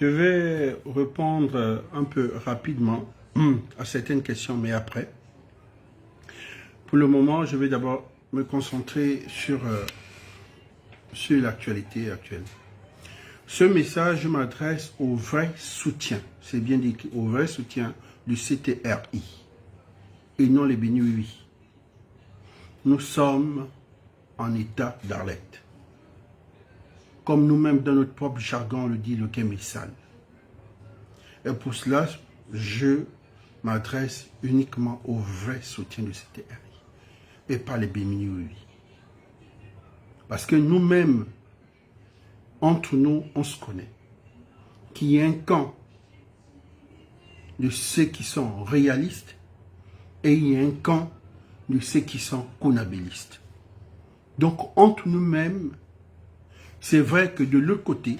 Je vais répondre un peu rapidement à certaines questions, mais après. Pour le moment, je vais d'abord me concentrer sur l'actualité actuelle. Ce message, je m'adresse au vrai soutien, c'est bien dit, au vrai soutien du CTRI et non les bénis. Nous sommes en état d'arlette. Comme nous-mêmes, dans notre propre jargon, on le dit, le game est sale. Et pour cela, je m'adresse uniquement au vrai soutien du CTRI et pas les bénis. Parce que nous-mêmes, entre nous, on se connaît. Qu'il y ait un camp de ceux qui sont réalistes et il y a un camp de ceux qui sont conabilistes. Donc, entre nous-mêmes, c'est vrai que de l'autre côté,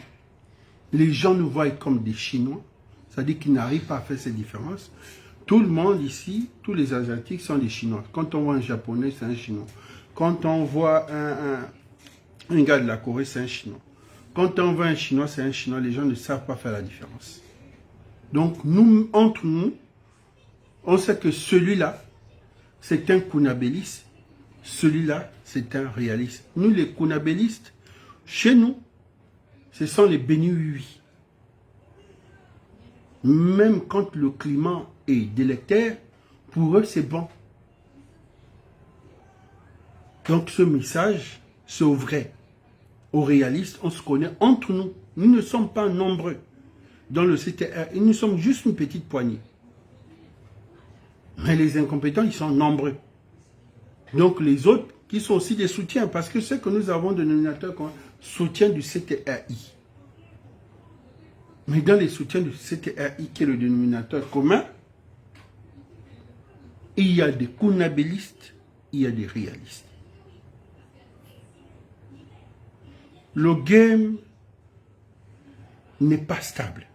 les gens nous voient comme des Chinois, c'est-à-dire qu'ils n'arrivent pas à faire ces différences. Tout le monde ici, tous les Asiatiques sont des Chinois. Quand on voit un Japonais, c'est un Chinois. Quand on voit un gars de la Corée, c'est un Chinois. Quand on voit un Chinois, c'est un Chinois. Les gens ne savent pas faire la différence. Donc, nous, entre nous, on sait que celui-là, c'est un kunabéliste. Celui-là, c'est un réaliste. Nous, les kunabélistes, chez nous, ce sont les bénis. Même quand le climat est délétère, pour eux, c'est bon. Donc, ce message, c'est au vrai. Aux réalistes, on se connaît entre nous. Nous ne sommes pas nombreux. Dans le CTR, nous sommes juste une petite poignée. Mais les incompétents, ils sont nombreux. Donc, les autres, qui sont aussi des soutiens, parce que ce que nous avons de dénominateur comme soutien du CTRI. Mais dans les soutiens du CTRI, qui est le dénominateur commun, il y a des kunabélistes, il y a des réalistes. Le game n'est pas stable.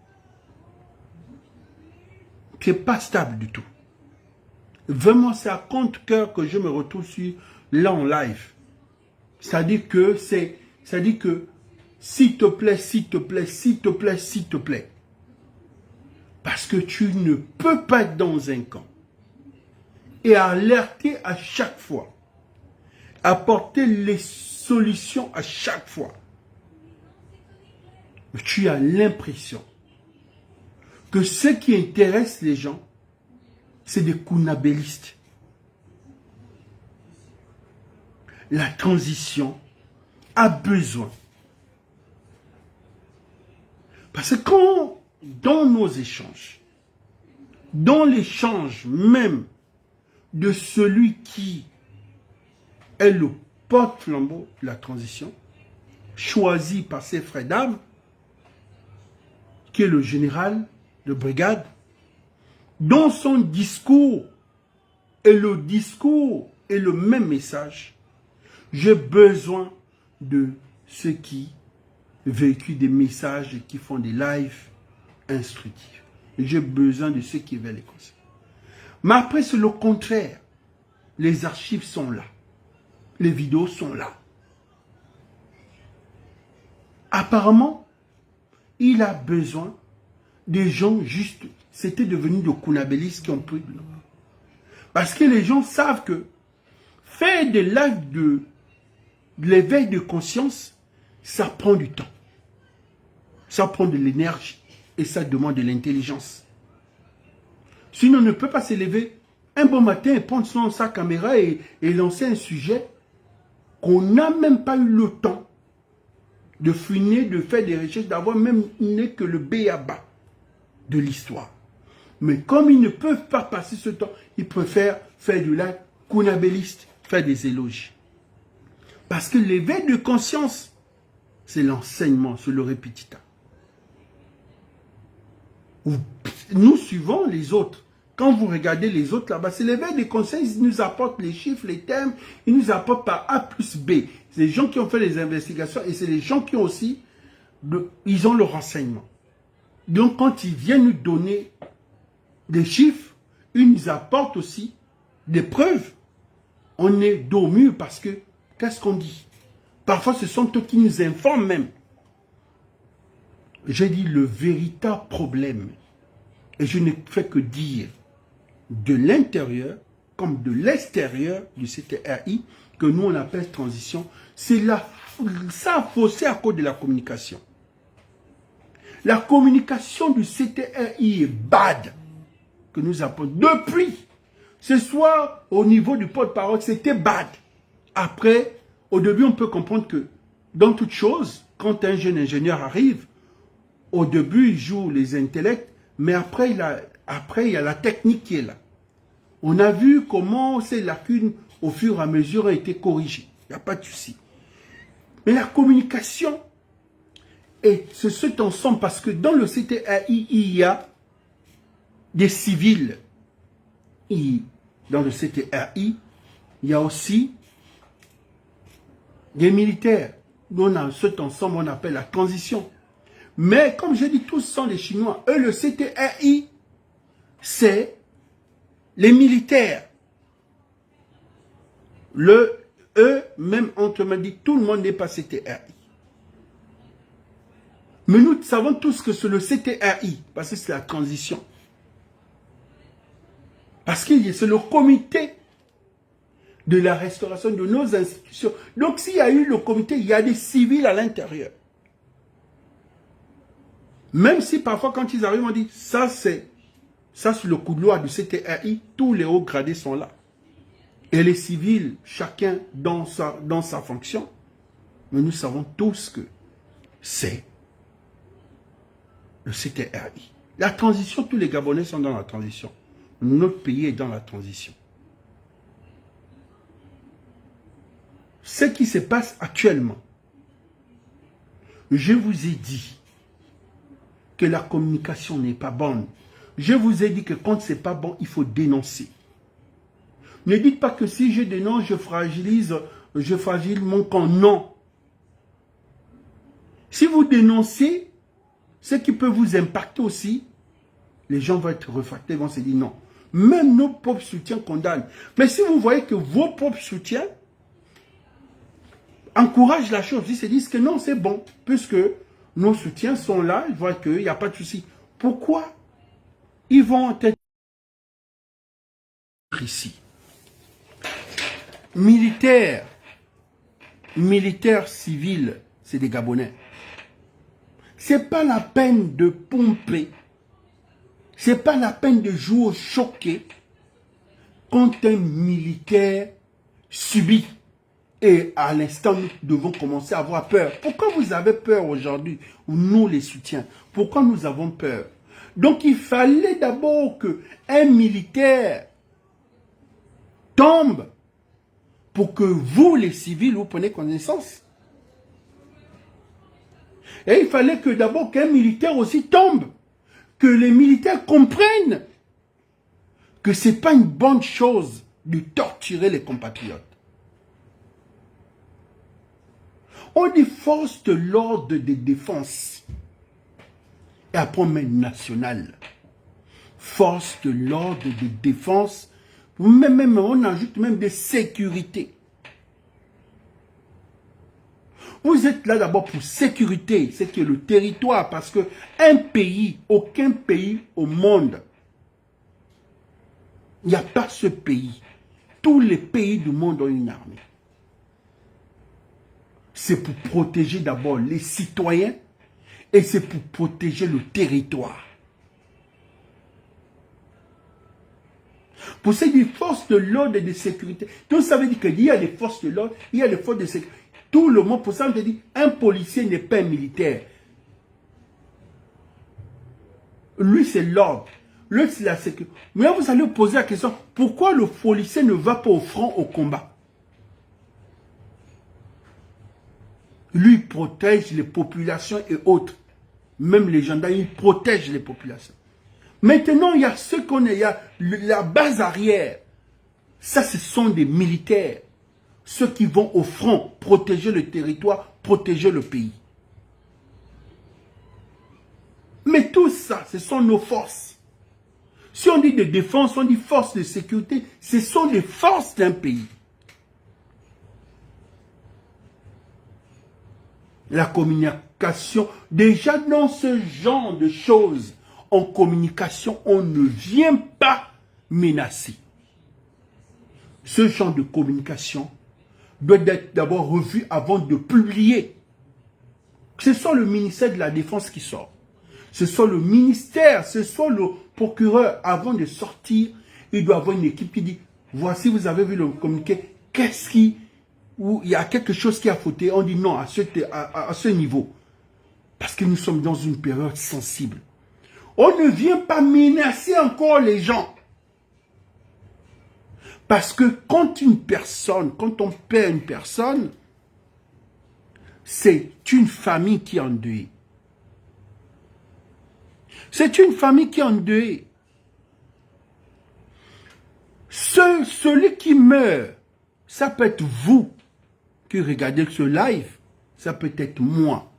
C'est pas stable du tout. Vraiment, c'est à compte-cœur que je me retrouve là en live. C'est-à-dire que s'il te plaît, s'il te plaît, s'il te plaît, s'il te plaît. Parce que tu ne peux pas être dans un camp. Et alerter à chaque fois. Apporter les solutions à chaque fois. Mais tu as l'impression que ce qui intéresse les gens, c'est des kunabélistes. La transition a besoin. Parce que quand, dans nos échanges, dans l'échange même de celui qui est le porte-flambeau de la transition, choisi par ses frères d'armes, qui est le général de brigade, dans son discours, et le discours est le même message, j'ai besoin de ceux qui véhiculent des messages et qui font des lives instructifs. J'ai besoin de ceux qui veulent les conseils. Mais après, c'est le contraire. Les archives sont là. Les vidéos sont là. Apparemment, il a besoin des gens juste, c'était devenu de kunabélistes qui ont pris de l'eau. Parce que les gens savent que faire des lives de l'éveil de conscience, ça prend du temps. Ça prend de l'énergie et ça demande de l'intelligence. Sinon, on ne peut pas se lever un bon matin et prendre sa caméra et lancer un sujet qu'on n'a même pas eu le temps de finir, de faire des recherches, d'avoir même né que le b.a.-ba de l'histoire. Mais comme ils ne peuvent pas passer ce temps, ils préfèrent faire du live kunabéliste, faire des éloges. Parce que l'éveil de conscience, c'est l'enseignement, c'est le répétita. Nous suivons les autres. Quand vous regardez les autres là-bas, c'est l'éveil de conscience, ils nous apportent les chiffres, les thèmes, ils nous apportent par A plus B. C'est les gens qui ont fait les investigations et c'est les gens qui ont aussi, ils ont le renseignement. Donc quand ils viennent nous donner des chiffres, ils nous apportent aussi des preuves. On est dos au mur parce que, qu'est-ce qu'on dit? Parfois ce sont eux qui nous informent même. j'ai dit le véritable problème, et je ne fais que dire de l'intérieur comme de l'extérieur du CTRI, que nous on appelle transition, c'est ça a faussé à cause de la communication. La communication du CTRI est bad, que nous appelons depuis. Ce soir, au niveau du porte-parole, c'était bad. Après, au début, on peut comprendre que dans toute chose, quand un jeune ingénieur arrive, au début, il joue les intellects, mais après, il y a la technique qui est là. On a vu comment ces lacunes, au fur et à mesure, ont été corrigées. Il n'y a pas de souci. Mais la communication, c'est cet ensemble, parce que dans le CTRI, il y a des civils. Dans le CTRI, il y a aussi des militaires. Nous, on a cet ensemble, on appelle la transition. Mais comme je dis, tous sont des Chinois. Eux, le CTRI, c'est les militaires. Eux, même entre me dit, tout le monde n'est pas CTRI. Mais nous savons tous que c'est le CTRI, parce que c'est la transition. Parce que c'est le comité de la restauration de nos institutions. Donc s'il y a eu le comité, il y a des civils à l'intérieur. Même si parfois quand ils arrivent, on dit, ça c'est le couloir du CTRI, tous les hauts gradés sont là. Et les civils, chacun dans sa fonction. Mais nous savons tous que c'est le CTRI. La transition, tous les Gabonais sont dans la transition. Notre pays est dans la transition. Ce qui se passe actuellement, je vous ai dit que la communication n'est pas bonne. Je vous ai dit que quand c'est pas bon, il faut dénoncer. Ne dites pas que si je dénonce, je fragilise mon camp. Non. Si vous dénoncez, ce qui peut vous impacter aussi, les gens vont être réfractés, vont se dire non. Même nos propres soutiens condamnent. Mais si vous voyez que vos propres soutiens encouragent la chose, ils se disent que non, c'est bon, puisque nos soutiens sont là, ils voient qu'il n'y a pas de souci. Pourquoi ils vont être ici? Militaires, civils, c'est des Gabonais. C'est pas la peine de pomper. C'est pas la peine de jouer au choqué quand un militaire subit. Et à l'instant, nous devons commencer à avoir peur. Pourquoi vous avez peur aujourd'hui, nous les soutiens? Pourquoi nous avons peur? Donc il fallait d'abord qu'un militaire tombe pour que vous, les civils, vous preniez connaissance. Et il fallait que d'abord qu'un militaire aussi tombe. Que les militaires comprennent que ce n'est pas une bonne chose de torturer les compatriotes. On dit force de l'ordre de défense. Et après on met national. Force de l'ordre de défense. Même, on ajoute même de sécurité. Vous êtes là d'abord pour sécurité, c'est que le territoire, parce que un pays, aucun pays au monde, il n'y a pas ce pays. Tous les pays du monde ont une armée. C'est pour protéger d'abord les citoyens et c'est pour protéger le territoire. Pour ces forces de l'ordre et de sécurité, donc ça veut dire qu'il y a des forces de l'ordre, il y a des forces de sécurité. Tout le monde, pour ça on te dit, un policier n'est pas un militaire. Lui c'est l'ordre, lui c'est la sécurité. Mais là vous allez vous poser la question, pourquoi le policier ne va pas au front au combat? Lui il protège les populations et autres. Même les gendarmes, ils protègent les populations. Maintenant, il y a ce qu'on est, il y a la base arrière. Ça, ce sont des militaires. Ceux qui vont au front, protéger le territoire, protéger le pays. Mais tout ça, ce sont nos forces. Si on dit de défense, on dit force de sécurité, ce sont les forces d'un pays. La communication, déjà dans ce genre de choses, en communication, on ne vient pas menacer. Ce genre de communication doit être d'abord revu avant de publier. Ce soit le ministère de la Défense qui sort. Ce soit le ministère, ce soit le procureur, avant de sortir, il doit avoir une équipe qui dit, voici, vous avez vu le communiqué, qu'est-ce qui, où il y a quelque chose qui a fauté, on dit non à ce niveau. Parce que nous sommes dans une période sensible. On ne vient pas menacer encore les gens. Parce que quand une personne, quand on perd une personne, c'est une famille qui est endeuillée. C'est une famille qui est endeuillée. Celui qui meurt, ça peut être vous qui regardez ce live, ça peut être moi.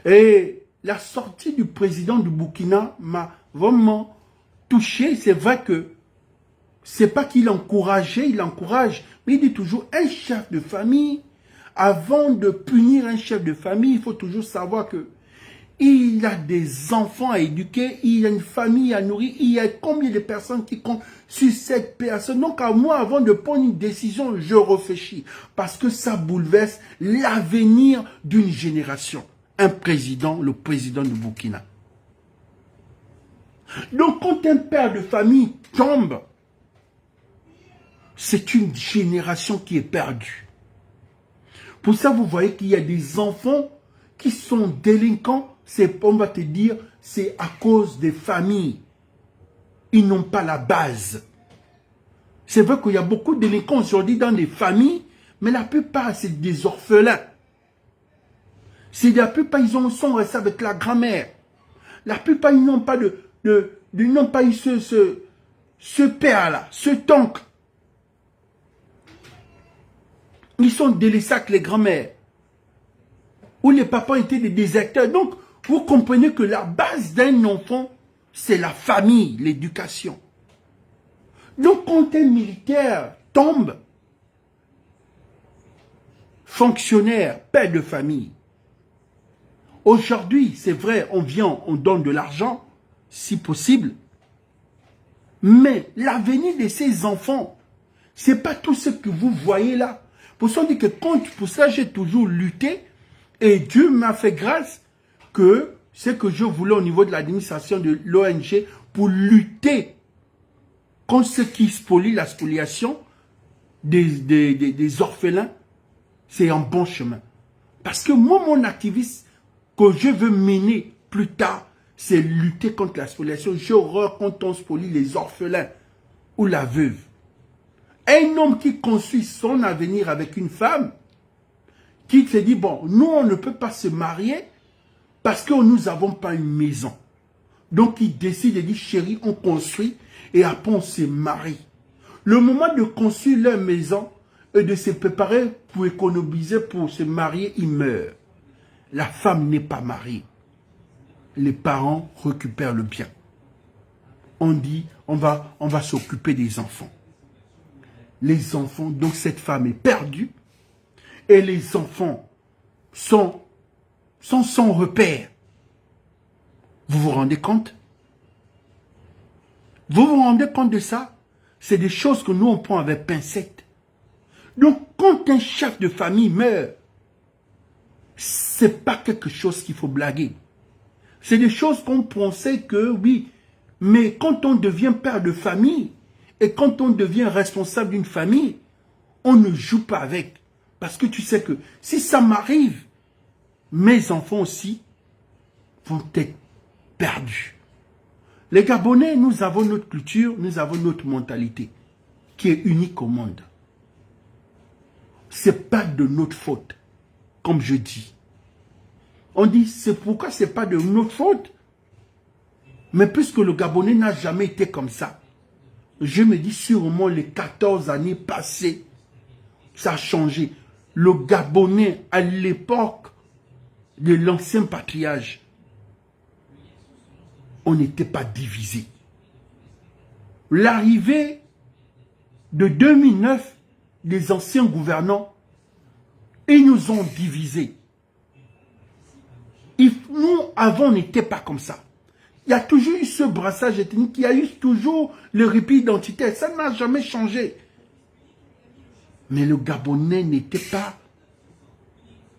Et la sortie du président du Burkina m'a vraiment touché. C'est vrai que c'est pas qu'il encourageait, il encourage, mais il dit toujours un chef de famille, avant de punir un chef de famille, il faut toujours savoir que il a des enfants à éduquer, il a une famille à nourrir, il y a combien de personnes qui comptent sur cette personne. Donc à moi, avant de prendre une décision, je réfléchis. Parce que ça bouleverse l'avenir d'une génération. Un président, le président du Burkina. Donc quand un père de famille tombe, c'est une génération qui est perdue. Pour ça, vous voyez qu'il y a des enfants qui sont délinquants. On va te dire, c'est à cause des familles. Ils n'ont pas la base. C'est vrai qu'il y a beaucoup de délinquants aujourd'hui dans les familles, mais la plupart, c'est des orphelins. C'est la plupart, ils sont restés avec la grand-mère. La plupart, ils n'ont pas ils n'ont pas eu ce père-là, cet oncle. Ils sont délaissés avec les grands-mères. Où les papas étaient des déserteurs. Donc, vous comprenez que la base d'un enfant, c'est la famille, l'éducation. Donc, quand un militaire tombe, fonctionnaire, père de famille, aujourd'hui, c'est vrai, on vient, on donne de l'argent, si possible, mais l'avenir de ces enfants, c'est pas tout ce que vous voyez là. Pour ça, on dit que pour ça, j'ai toujours lutté, et Dieu m'a fait grâce que ce que je voulais au niveau de l'administration de l'ONG pour lutter contre ce qui spolie la spoliation des orphelins, c'est un bon chemin. Parce que moi, mon activisme que je veux mener plus tard, c'est lutter contre la spoliation. J'ai horreur quand on spolie les orphelins ou la veuve. Un homme qui construit son avenir avec une femme, qui se dit, bon, nous, on ne peut pas se marier parce que nous n'avons pas une maison. Donc, il décide de dire, chérie, on construit et après, on se marie. Le moment de construire leur maison et de se préparer pour économiser, pour se marier, il meurt. La femme n'est pas mariée. Les parents récupèrent le bien. On dit, on va s'occuper des enfants. Les enfants, donc cette femme est perdue. Et les enfants sont sans repère. Vous vous rendez compte? Vous vous rendez compte de ça? C'est des choses que nous, on prend avec pincette. Donc, quand un chef de famille meurt, c'est pas quelque chose qu'il faut blaguer. C'est des choses qu'on pensait que, oui, mais quand on devient père de famille, et quand on devient responsable d'une famille, on ne joue pas avec. Parce que tu sais que si ça m'arrive, mes enfants aussi vont être perdus. Les Gabonais, nous avons notre culture, nous avons notre mentalité qui est unique au monde. Ce n'est pas de notre faute, comme je dis. On dit, c'est pourquoi ce n'est pas de notre faute. Mais puisque le Gabonais n'a jamais été comme ça, je me dis sûrement les 14 années passées, ça a changé. Le Gabonais, à l'époque de l'ancien patriarche, on n'était pas divisé. L'arrivée de 2009, les anciens gouvernants, ils nous ont divisés. Nous, avant, on n'était pas comme ça. Il y a toujours eu ce brassage ethnique, il y a eu toujours le répit identitaire. Ça n'a jamais changé. Mais le Gabonais n'était pas...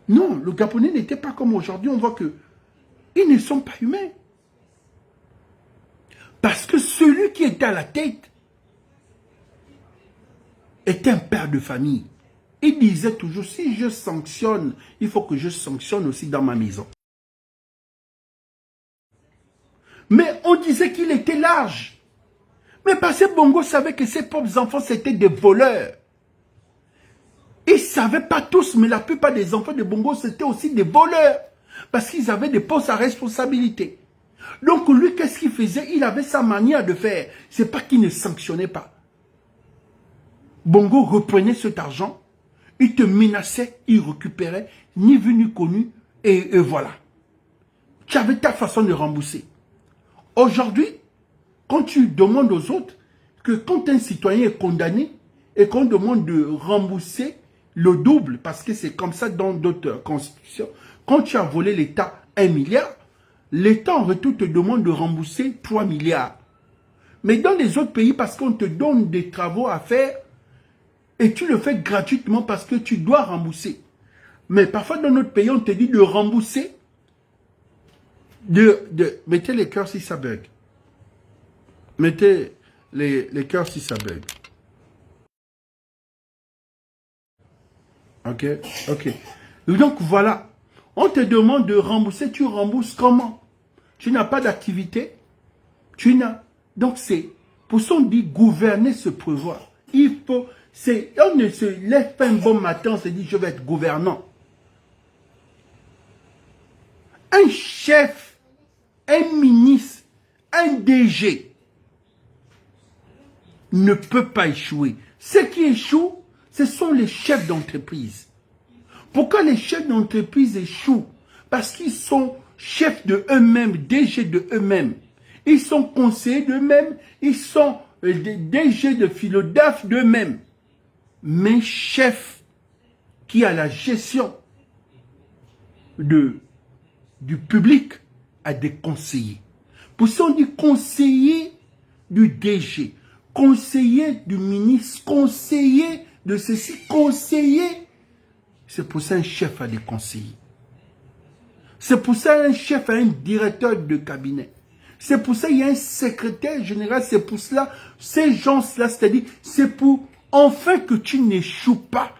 Non, le Gabonais n'était pas comme aujourd'hui. On voit que ils ne sont pas humains. Parce que celui qui était à la tête était un père de famille. Il disait toujours, si je sanctionne, il faut que je sanctionne aussi dans ma maison. Mais on disait qu'il était large. Mais parce que Bongo savait que ses propres enfants, c'était des voleurs. Ils ne savaient pas tous, mais la plupart des enfants de Bongo, c'était aussi des voleurs. Parce qu'ils avaient des postes à responsabilité. Donc lui, qu'est-ce qu'il faisait? Il avait sa manière de faire. Ce n'est pas qu'il ne sanctionnait pas. Bongo reprenait cet argent, il te menaçait, il récupérait, ni vu ni connu, et voilà. Tu avais ta façon de rembourser. Aujourd'hui, quand tu demandes aux autres que quand un citoyen est condamné et qu'on demande de rembourser le double, parce que c'est comme ça dans d'autres constitutions, quand tu as volé l'État 1 milliard, l'État en retour te demande de rembourser 3 milliards. Mais dans les autres pays, parce qu'on te donne des travaux à faire, et tu le fais gratuitement parce que tu dois rembourser. Mais parfois dans notre pays, on te dit de rembourser. Mettez les cœurs si ça bug. Mettez les cœurs si ça bug. Ok, ok. Donc voilà. On te demande de rembourser. Tu rembourses comment? Tu n'as pas d'activité. Tu n'as. Donc c'est pour ça on dit gouverner, se prévoir. Il faut. On ne se lève pas un bon matin, on se dit je vais être gouvernant. Un chef, un ministre, un DG ne peut pas échouer. Ceux qui échouent, ce sont les chefs d'entreprise. Pourquoi les chefs d'entreprise échouent? Parce qu'ils sont chefs de eux-mêmes, DG de eux-mêmes. Ils sont conseillers d'eux-mêmes, ils sont des DG de philosophes d'eux-mêmes. Mais chef qui a la gestion du public a des conseillers. Pour ça on dit conseiller du DG, conseiller du ministre, conseiller de ceci, conseiller. C'est pour ça un chef a des conseillers. C'est pour ça un chef a un directeur de cabinet. C'est pour ça il y a un secrétaire général. C'est pour cela, ces gens-là, c'est-à-dire, c'est pour enfin que tu n'échoues pas.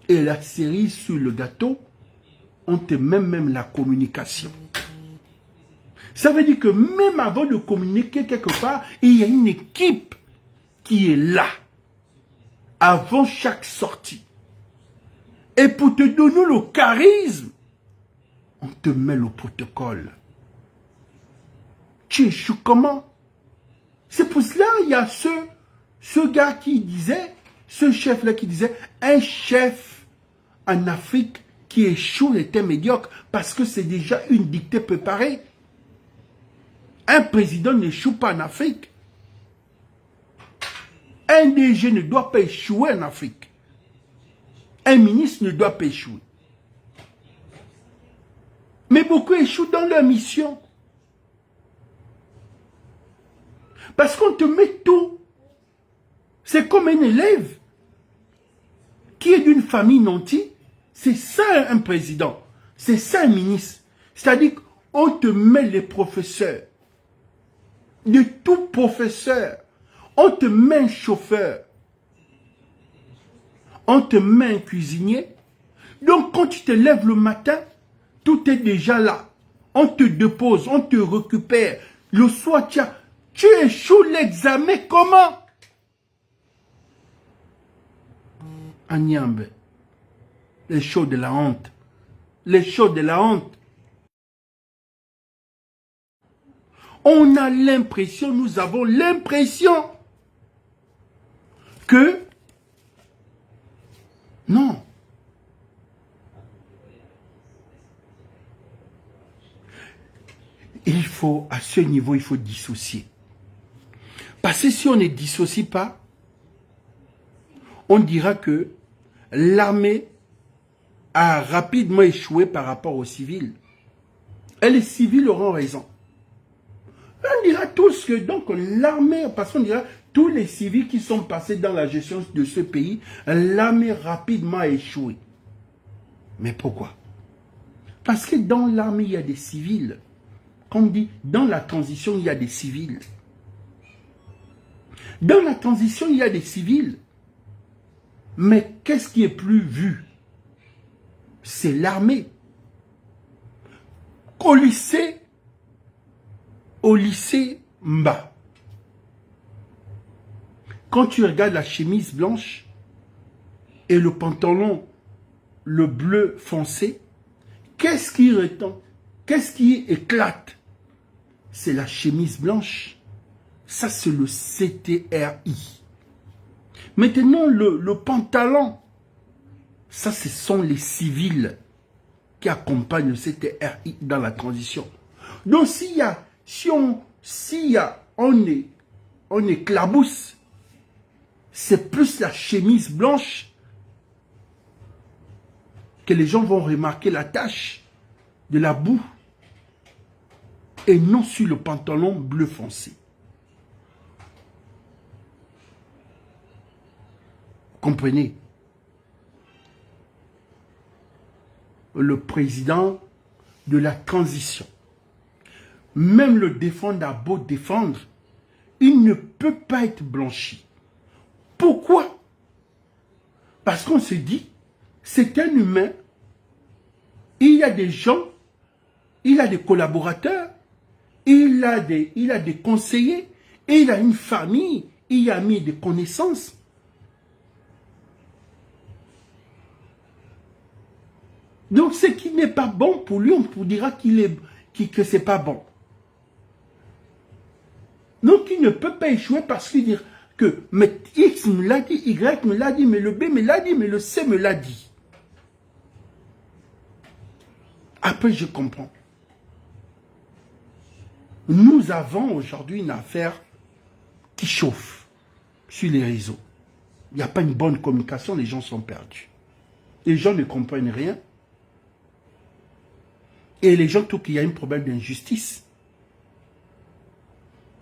Et la cerise sur le gâteau, on te met même la communication. Ça veut dire que même avant de communiquer quelque part, il y a une équipe qui est là, avant chaque sortie. Et pour te donner le charisme, on te met le protocole. Tu échoues comment? C'est pour cela qu'il y a ce gars qui disait, ce chef-là qui disait, un chef en Afrique qui échoue était médiocre parce que c'est déjà une dictée préparée. Un président n'échoue pas en Afrique. Un DG ne doit pas échouer en Afrique. Un ministre ne doit pas échouer. Mais beaucoup échouent dans leur mission. Parce qu'on te met tout. C'est comme un élève qui est d'une famille nantie. C'est ça un président. C'est ça un ministre. C'est-à-dire qu'on te met les professeurs. De tout professeur. On te met un chauffeur. On te met un cuisinier. Donc quand tu te lèves le matin, tout est déjà là. On te dépose, on te récupère. Le soir, tu échoues l'examen comment? Agnambe. Les choses de la honte. Les choses de la honte. On a l'impression, nous avons l'impression que non. Il faut, à ce niveau, il faut dissocier. Parce que si on ne dissocie pas, on dira que l'armée a rapidement échoué par rapport aux civils. Et les civils auront raison. On dira tous que donc l'armée, parce qu'on dira tous les civils qui sont passés dans la gestion de ce pays, l'armée rapidement a échoué. Mais pourquoi? Parce que dans l'armée, il y a des civils. Comme on dit, dans la transition, il y a des civils. Dans la transition, il y a des civils. Mais qu'est-ce qui est plus vu? C'est l'armée. Au lycée Mba, quand tu regardes la chemise blanche et le pantalon, le bleu foncé, qu'est-ce qui retend? Qu'est-ce qui éclate? C'est la chemise blanche. Ça, c'est le CTRI. Maintenant, le pantalon, ça, ce sont les civils qui accompagnent le CTRI dans la transition. Donc, on éclabousse, c'est plus la chemise blanche que les gens vont remarquer la tache de la boue et non sur le pantalon bleu foncé. Comprenez? Le président de la transition, même le défendre a beau défendre, il ne peut pas être blanchi. Pourquoi? Parce qu'on se dit, c'est un humain, il y a des gens, il a des collaborateurs, il a des conseillers, et il a une famille, il a mis des connaissances. Donc, ce qui n'est pas bon pour lui, on dira que ce n'est pas bon. Donc, il ne peut pas échouer parce qu'il dit que mais X me l'a dit, Y me l'a dit, mais le B me l'a dit, mais le C me l'a dit. Après, je comprends. Nous avons aujourd'hui une affaire qui chauffe sur les réseaux. Il n'y a pas une bonne communication, les gens sont perdus. Les gens ne comprennent rien. Et les gens trouvent qu'il y a un problème d'injustice.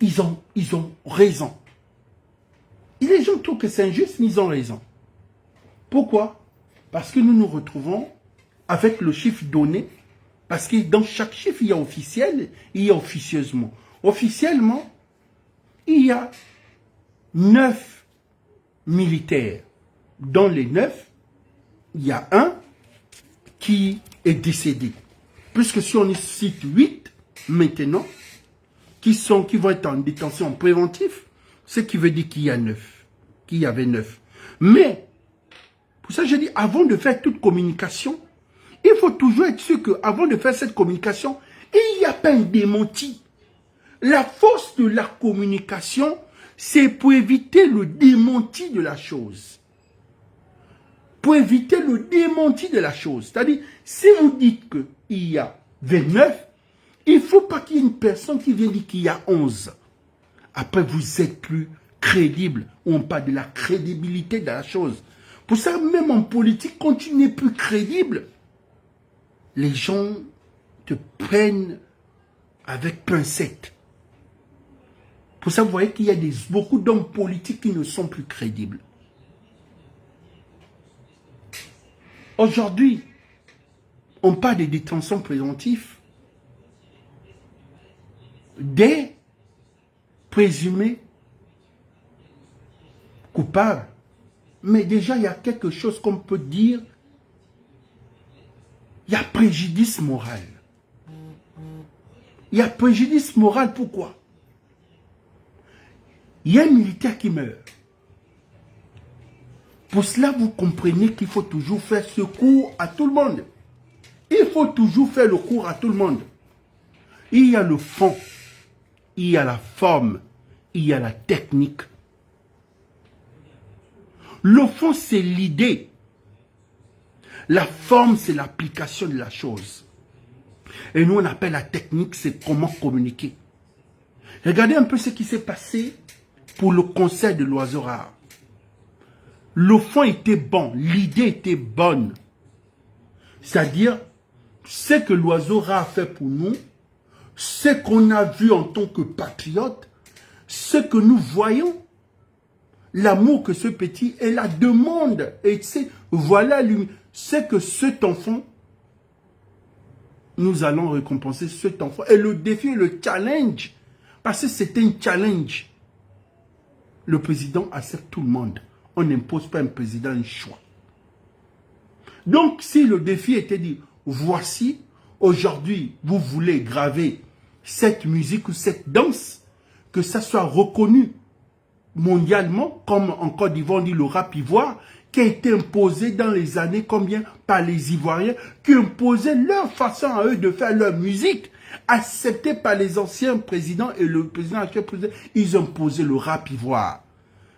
Ils ont raison. Et les gens trouvent que c'est injuste, mais ils ont raison. Pourquoi? Parce que nous nous retrouvons avec le chiffre donné. Parce que dans chaque chiffre, il y a officiel et il y a officieusement. Officiellement, il y a 9 militaires. Dans les 9, il y a un qui est décédé. Puisque si on cite 8 maintenant, qui vont être en détention préventive, ce qui veut dire qu'il y a 9, qu'il y avait 9. Mais, pour ça je dis, avant de faire toute communication, il faut toujours être sûr qu'avant de faire cette communication, il n'y a pas un démenti. La force de la communication, c'est pour éviter le démenti de la chose. Pour éviter le démenti de la chose. C'est-à-dire, si vous dites qu'il y a 29, il ne faut pas qu'il y ait une personne qui vienne dire qu'il y a 11. Après, vous êtes plus crédible. On parle de la crédibilité de la chose. Pour ça, même en politique, quand tu n'es plus crédible, les gens te prennent avec pincette. Pour ça, vous voyez qu'il y a beaucoup d'hommes politiques qui ne sont plus crédibles. Aujourd'hui, on parle de détention préventive des présumés coupables. Mais déjà, il y a quelque chose qu'on peut dire. Il y a préjudice moral. Il y a préjudice moral, pourquoi? Il y a un militaire qui meurt. Pour cela, vous comprenez qu'il faut toujours faire secours à tout le monde. Il faut toujours faire le cours à tout le monde. Il y a le fond, il y a la forme, il y a la technique. Le fond, c'est l'idée. La forme, c'est l'application de la chose. Et nous, on appelle la technique, c'est comment communiquer. Regardez un peu ce qui s'est passé pour le concert de l'oiseau rare. Le fond était bon, l'idée était bonne. C'est-à-dire, ce que l'oiseau rare fait pour nous, ce qu'on a vu en tant que patriote, ce que nous voyons, l'amour que ce petit et la demande, et voilà ce que cet enfant, nous allons récompenser cet enfant. Et le défi, le challenge, parce que c'est un challenge. Le président accepte tout le monde. On n'impose pas un président un choix. Donc, si le défi était dit, voici, aujourd'hui, vous voulez graver cette musique ou cette danse, que ça soit reconnu mondialement, comme en Côte d'Ivoire, on dit le rap ivoire, qui a été imposé dans les années combien par les Ivoiriens, qui imposaient leur façon à eux de faire leur musique, acceptée par les anciens présidents et le président actuel président, ils imposaient le rap ivoire.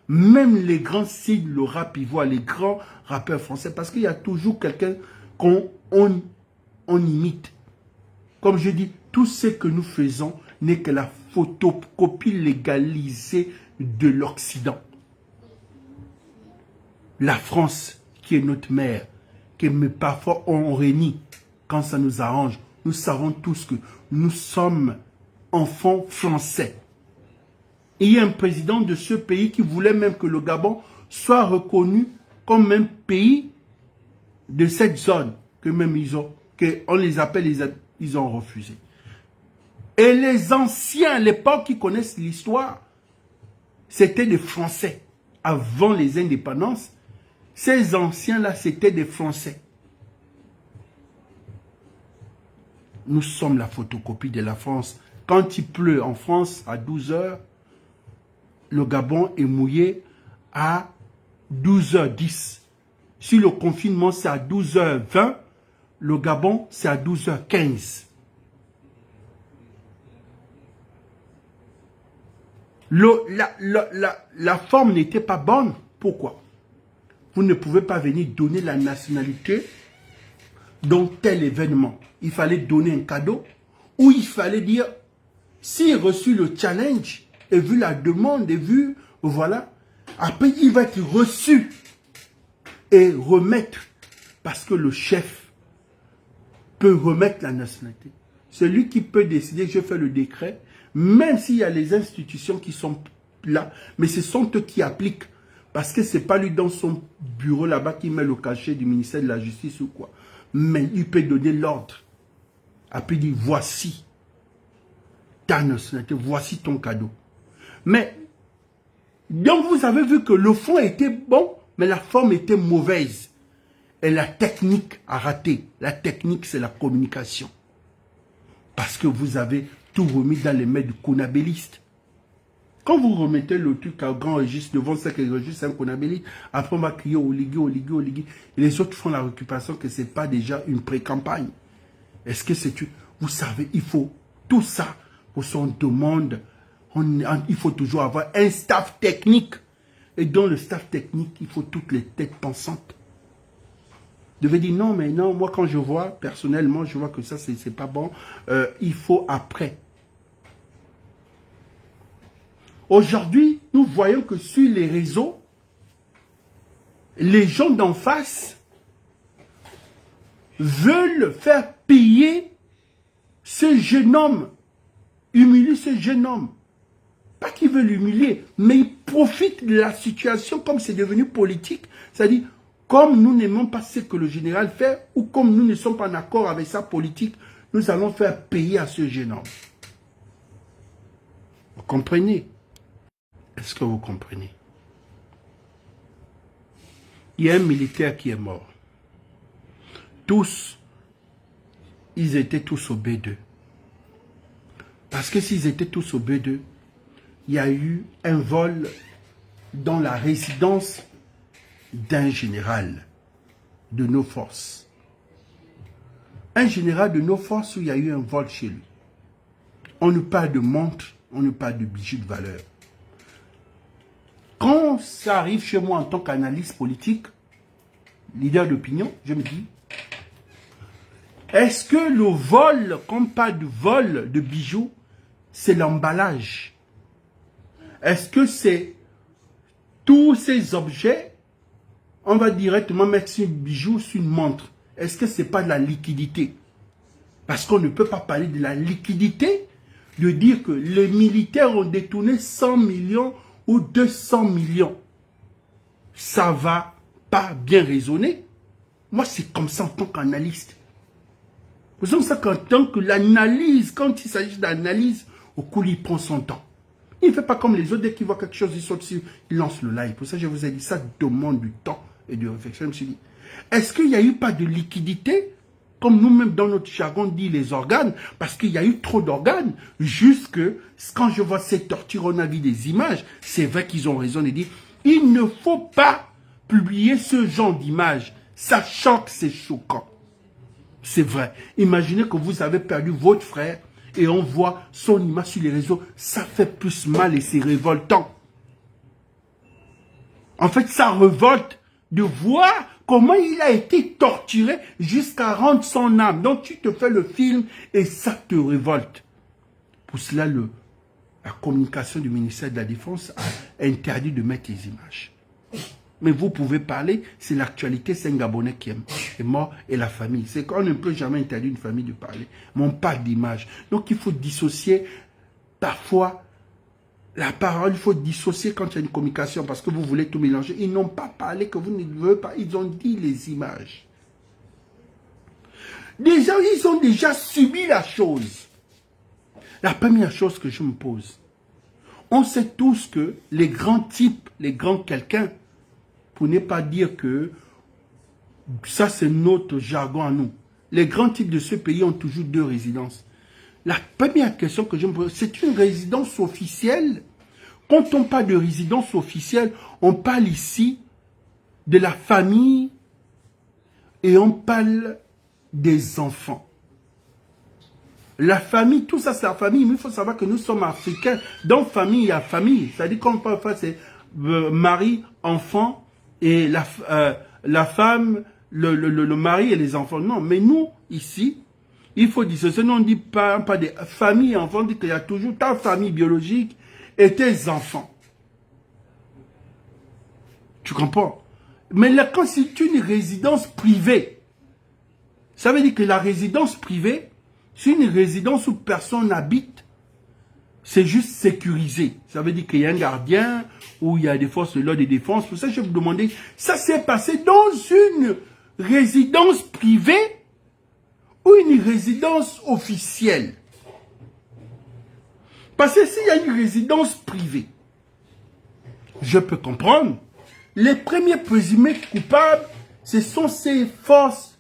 Même les grands ciblent le rap ivoire, les grands rappeurs français, parce qu'il y a toujours quelqu'un qu'on imite. Comme je dis, tout ce que nous faisons n'est que la photocopie légalisée de l'Occident. La France, qui est notre mère, mais parfois on réunit quand ça nous arrange. Nous savons tous que nous sommes enfants français. Il y a un président de ce pays qui voulait même que le Gabon soit reconnu comme un pays de cette zone, que même on les appelle, ils ont refusé. Et les anciens, à l'époque, qui connaissent l'histoire, c'était des Français. Avant les indépendances, ces anciens-là, c'était des Français. Nous sommes la photocopie de la France. Quand il pleut en France à 12 heures, le Gabon est mouillé à 12h10. Si le confinement c'est à 12h20, le Gabon c'est à 12h15. La forme n'était pas bonne. Pourquoi? Vous ne pouvez pas venir donner la nationalité dans tel événement. Il fallait donner un cadeau ou il fallait dire, s'il reçut le challenge et vu la demande et vu, voilà, après il va être reçu et remettre, parce que le chef peut remettre la nationalité. Celui qui peut décider, je fais le décret, même s'il y a les institutions qui sont là, mais ce sont eux qui appliquent. Parce que ce n'est pas lui dans son bureau là-bas qui met le cachet du ministère de la Justice ou quoi. Mais il peut donner l'ordre. Après il dit, voici ta nationalité, voici ton cadeau. Mais, donc vous avez vu que le fond était bon, mais la forme était mauvaise. Et la technique a raté. La technique, c'est la communication. Parce que vous avez tout remis dans les mains du conabelliste. Quand vous remettez le truc à grand registre, devant ce que le registre, c'est un conabelliste, après on va crier Oligui, Oligui, Oligui. Et les autres font la récupération que ce n'est pas déjà une pré-campagne. Est-ce que c'est... Vous savez, il faut tout ça pour son demande. Il faut toujours avoir un staff technique. Et dans le staff technique, il faut toutes les têtes pensantes. Vous devez dire non, mais non, moi quand je vois, personnellement, je vois que ça, c'est pas bon. Il faut après. Aujourd'hui, nous voyons que sur les réseaux, les gens d'en face veulent faire payer ce jeune homme, humilier ce jeune homme. Pas qu'ils veulent l'humilier, mais ils profitent de la situation comme c'est devenu politique. C'est-à-dire, comme nous n'aimons pas ce que le général fait, ou comme nous ne sommes pas en accord avec sa politique, nous allons faire payer à ce jeune homme. Vous comprenez? Est-ce que vous comprenez? Il y a un militaire qui est mort. Tous, ils étaient tous au B2. Parce que s'ils étaient tous au B2, il y a eu un vol dans la résidence d'un général de nos forces. Un général de nos forces où il y a eu un vol chez lui. On ne parle de montre, on ne parle de bijoux de valeur. Quand ça arrive chez moi en tant qu'analyste politique, leader d'opinion, je me dis, est-ce que le vol, quand on parle de vol de bijoux, c'est l'emballage? Est-ce que c'est tous ces objets, on va directement mettre sur un bijou, sur une montre? Est-ce que ce n'est pas de la liquidité? Parce qu'on ne peut pas parler de la liquidité, de dire que les militaires ont détourné 100 millions ou 200 millions. Ça va pas bien raisonner. Moi, c'est comme ça en tant qu'analyste. C'est comme ça qu'en tant que l'analyse, quand il s'agit d'analyse, au coup, il prend son temps. Il ne fait pas comme les autres, dès qu'il voit quelque chose, il saute dessus, il lance le live. Pour ça, je vous ai dit, ça demande du temps et de réflexion. Je me suis dit, est-ce qu'il n'y a eu pas de liquidité, comme nous-mêmes dans notre jargon dit les organes, parce qu'il y a eu trop d'organes, jusque quand je vois ces tortures, on a vu des images, c'est vrai qu'ils ont raison de dire, il ne faut pas publier ce genre d'images, sachant que c'est choquant. C'est vrai. Imaginez que vous avez perdu votre frère et on voit son image sur les réseaux, ça fait plus mal et c'est révoltant. En fait, ça révolte de voir comment il a été torturé jusqu'à rendre son âme. Donc, tu te fais le film et ça te révolte. Pour cela, la communication du ministère de la Défense a interdit de mettre les images. Mais vous pouvez parler, c'est l'actualité, c'est un Gabonais qui est mort et la famille. C'est qu'on ne peut jamais interdire une famille de parler, mais on parle d'image. Donc il faut dissocier parfois la parole, il faut dissocier quand il y a une communication parce que vous voulez tout mélanger. Ils n'ont pas parlé que vous ne voulez pas, ils ont dit les images. Déjà, ils ont déjà subi la chose. La première chose que je me pose, on sait tous que les grands types, les grands quelqu'un, pour ne pas dire que ça c'est notre jargon à nous. Les grands types de ce pays ont toujours deux résidences. La première question que je me pose, c'est une résidence officielle. Quand on parle de résidence officielle, on parle ici de la famille et on parle des enfants. La famille, tout ça c'est la famille, mais il faut savoir que nous sommes africains. Dans famille, il y a famille. C'est-à-dire qu'on parle, c'est mari, enfant, et la femme, le mari et les enfants. Non, mais nous, ici, il faut dire ceci. On ne dit pas des familles et enfants, on dit qu'il y a toujours ta famille biologique et tes enfants. Tu comprends? Mais là, quand c'est une résidence privée, ça veut dire que la résidence privée, c'est une résidence où personne n'habite. C'est juste sécurisé. Ça veut dire qu'il y a un gardien, où il y a des forces de l'ordre et des défenses. Pour ça, je vais vous demander, ça s'est passé dans une résidence privée ou une résidence officielle? Parce que s'il y a une résidence privée, je peux comprendre. Les premiers présumés coupables, ce sont ces forces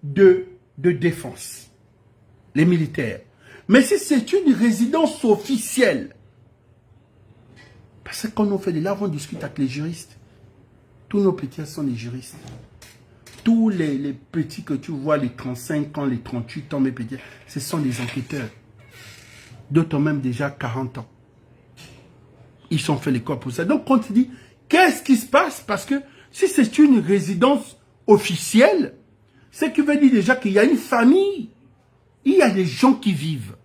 de défense, les militaires. Mais si c'est une résidence officielle, parce que quand on fait des là, on discute avec les juristes. Tous nos petits sont des juristes. Tous les petits que tu vois, les 35 ans, les 38 ans, mes petits, ce sont des enquêteurs. D'autres ont même déjà 40 ans. Ils ont fait l'école pour ça. Donc, quand tu dis, qu'est-ce qui se passe? Parce que si c'est une résidence officielle, ce qui veut dire déjà qu'il y a une famille. Il y a des gens qui vivent.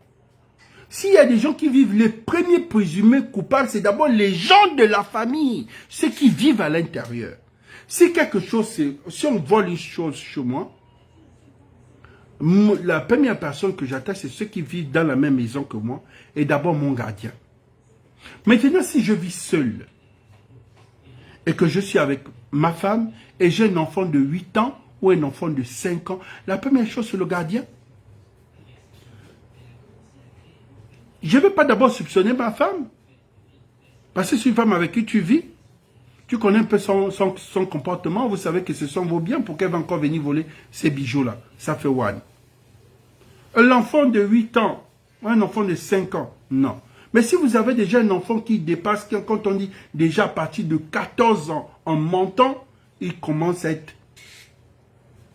S'il y a des gens qui vivent, les premiers présumés coupables, c'est d'abord les gens de la famille, ceux qui vivent à l'intérieur. Si quelque chose, si on vole une chose chez moi, la première personne que j'attache, c'est ceux qui vivent dans la même maison que moi, et d'abord mon gardien. Maintenant, si je vis seul, et que je suis avec ma femme, et j'ai un enfant de 8 ans, ou un enfant de 5 ans, la première chose, c'est le gardien. Je ne vais pas d'abord soupçonner ma femme. Parce que c'est une femme avec qui tu vis. Tu connais un peu son comportement. Vous savez que ce sont vos biens. Pour qu'elle va encore venir voler ces bijoux-là. Ça fait one. L'enfant de 8 ans. Un enfant de 5 ans. Non. Mais si vous avez déjà un enfant qui dépasse, quand on dit déjà à partir de 14 ans en montant, il commence à être...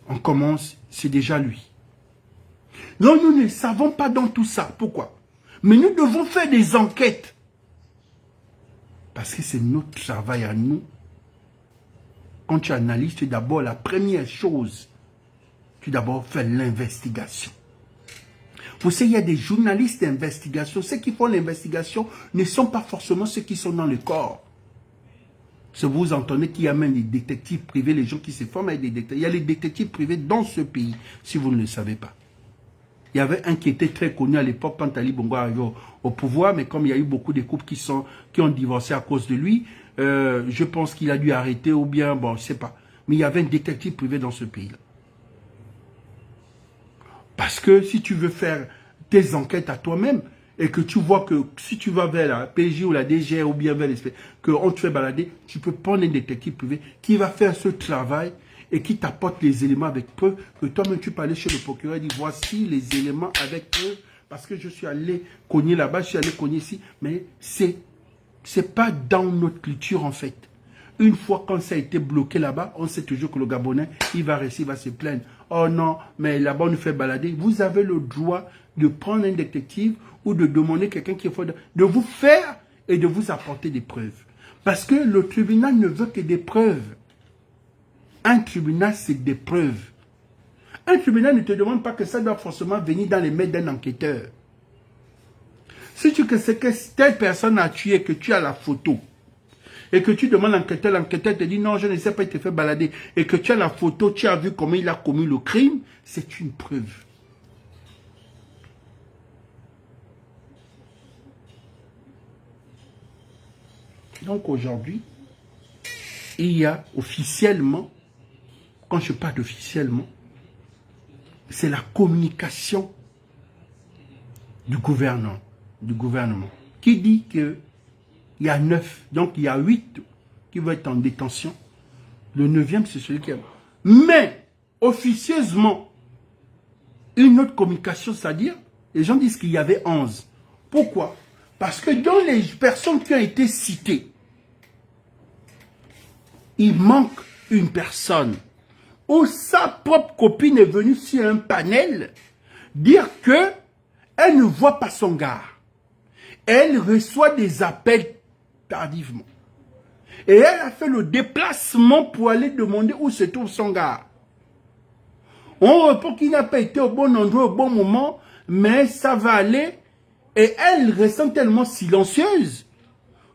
On commence, c'est déjà lui. Donc nous ne savons pas dans tout ça. Pourquoi? Mais nous devons faire des enquêtes. Parce que c'est notre travail à nous. Quand tu analyses, tu d'abord la première chose. Tu d'abord fais l'investigation. Vous savez, il y a des journalistes d'investigation. Ceux qui font l'investigation ne sont pas forcément ceux qui sont dans le corps. Si vous entendez qu'il y a même des détectives privés, les gens qui se forment avec des détectives. Il y a les détectives privés dans ce pays, si vous ne le savez pas. Il y avait un qui était très connu à l'époque quand Ali Bongo arrivait au pouvoir, mais comme il y a eu beaucoup de couples qui ont divorcé à cause de lui, je pense qu'il a dû arrêter ou bien, bon, je sais pas. Mais il y avait un détective privé dans ce pays-là. Parce que si tu veux faire tes enquêtes à toi-même, et que tu vois que si tu vas vers la PJ ou la DGR ou bien vers l'espèce, qu'on te fait balader, tu peux prendre un détective privé qui va faire ce travail et qui t'apporte les éléments avec preuve, que toi-même tu peux aller chez le procureur et dire voici les éléments avec preuve, parce que je suis allé cogner là-bas, je suis allé cogner ici, mais c'est pas dans notre culture en fait. Une fois quand ça a été bloqué là-bas, on sait toujours que le Gabonais, il va rester, il va se plaindre. Oh non, mais là-bas on nous fait balader. Vous avez le droit de prendre un détective ou de demander quelqu'un qui est fort de vous faire et de vous apporter des preuves. Parce que le tribunal ne veut que des preuves. Un tribunal, c'est des preuves. Un tribunal ne te demande pas que ça doit forcément venir dans les mains d'un enquêteur. Si tu sais que telle personne a tué, que tu as la photo, et que tu demandes à l'enquêteur te dit non, je ne sais pas, il te fait balader, et que tu as la photo, tu as vu comment il a commis le crime, c'est une preuve. Donc aujourd'hui, il y a officiellement, quand je parle d'officiellement, c'est la communication du gouvernement, qui dit que il y a 9, donc il y a 8 qui vont être en détention. Le 9e, c'est celui qui a... Mais, officieusement, une autre communication, c'est-à-dire, les gens disent qu'il y avait 11. Pourquoi? Parce que dans les personnes qui ont été citées, il manque une personne où sa propre copine est venue sur un panel dire que elle ne voit pas son gars. Elle reçoit des appels tardivement. Et elle a fait le déplacement pour aller demander où se trouve son gars. On reprend qu'il n'a pas été au bon endroit au bon moment, mais ça va aller. Et elle reste tellement silencieuse,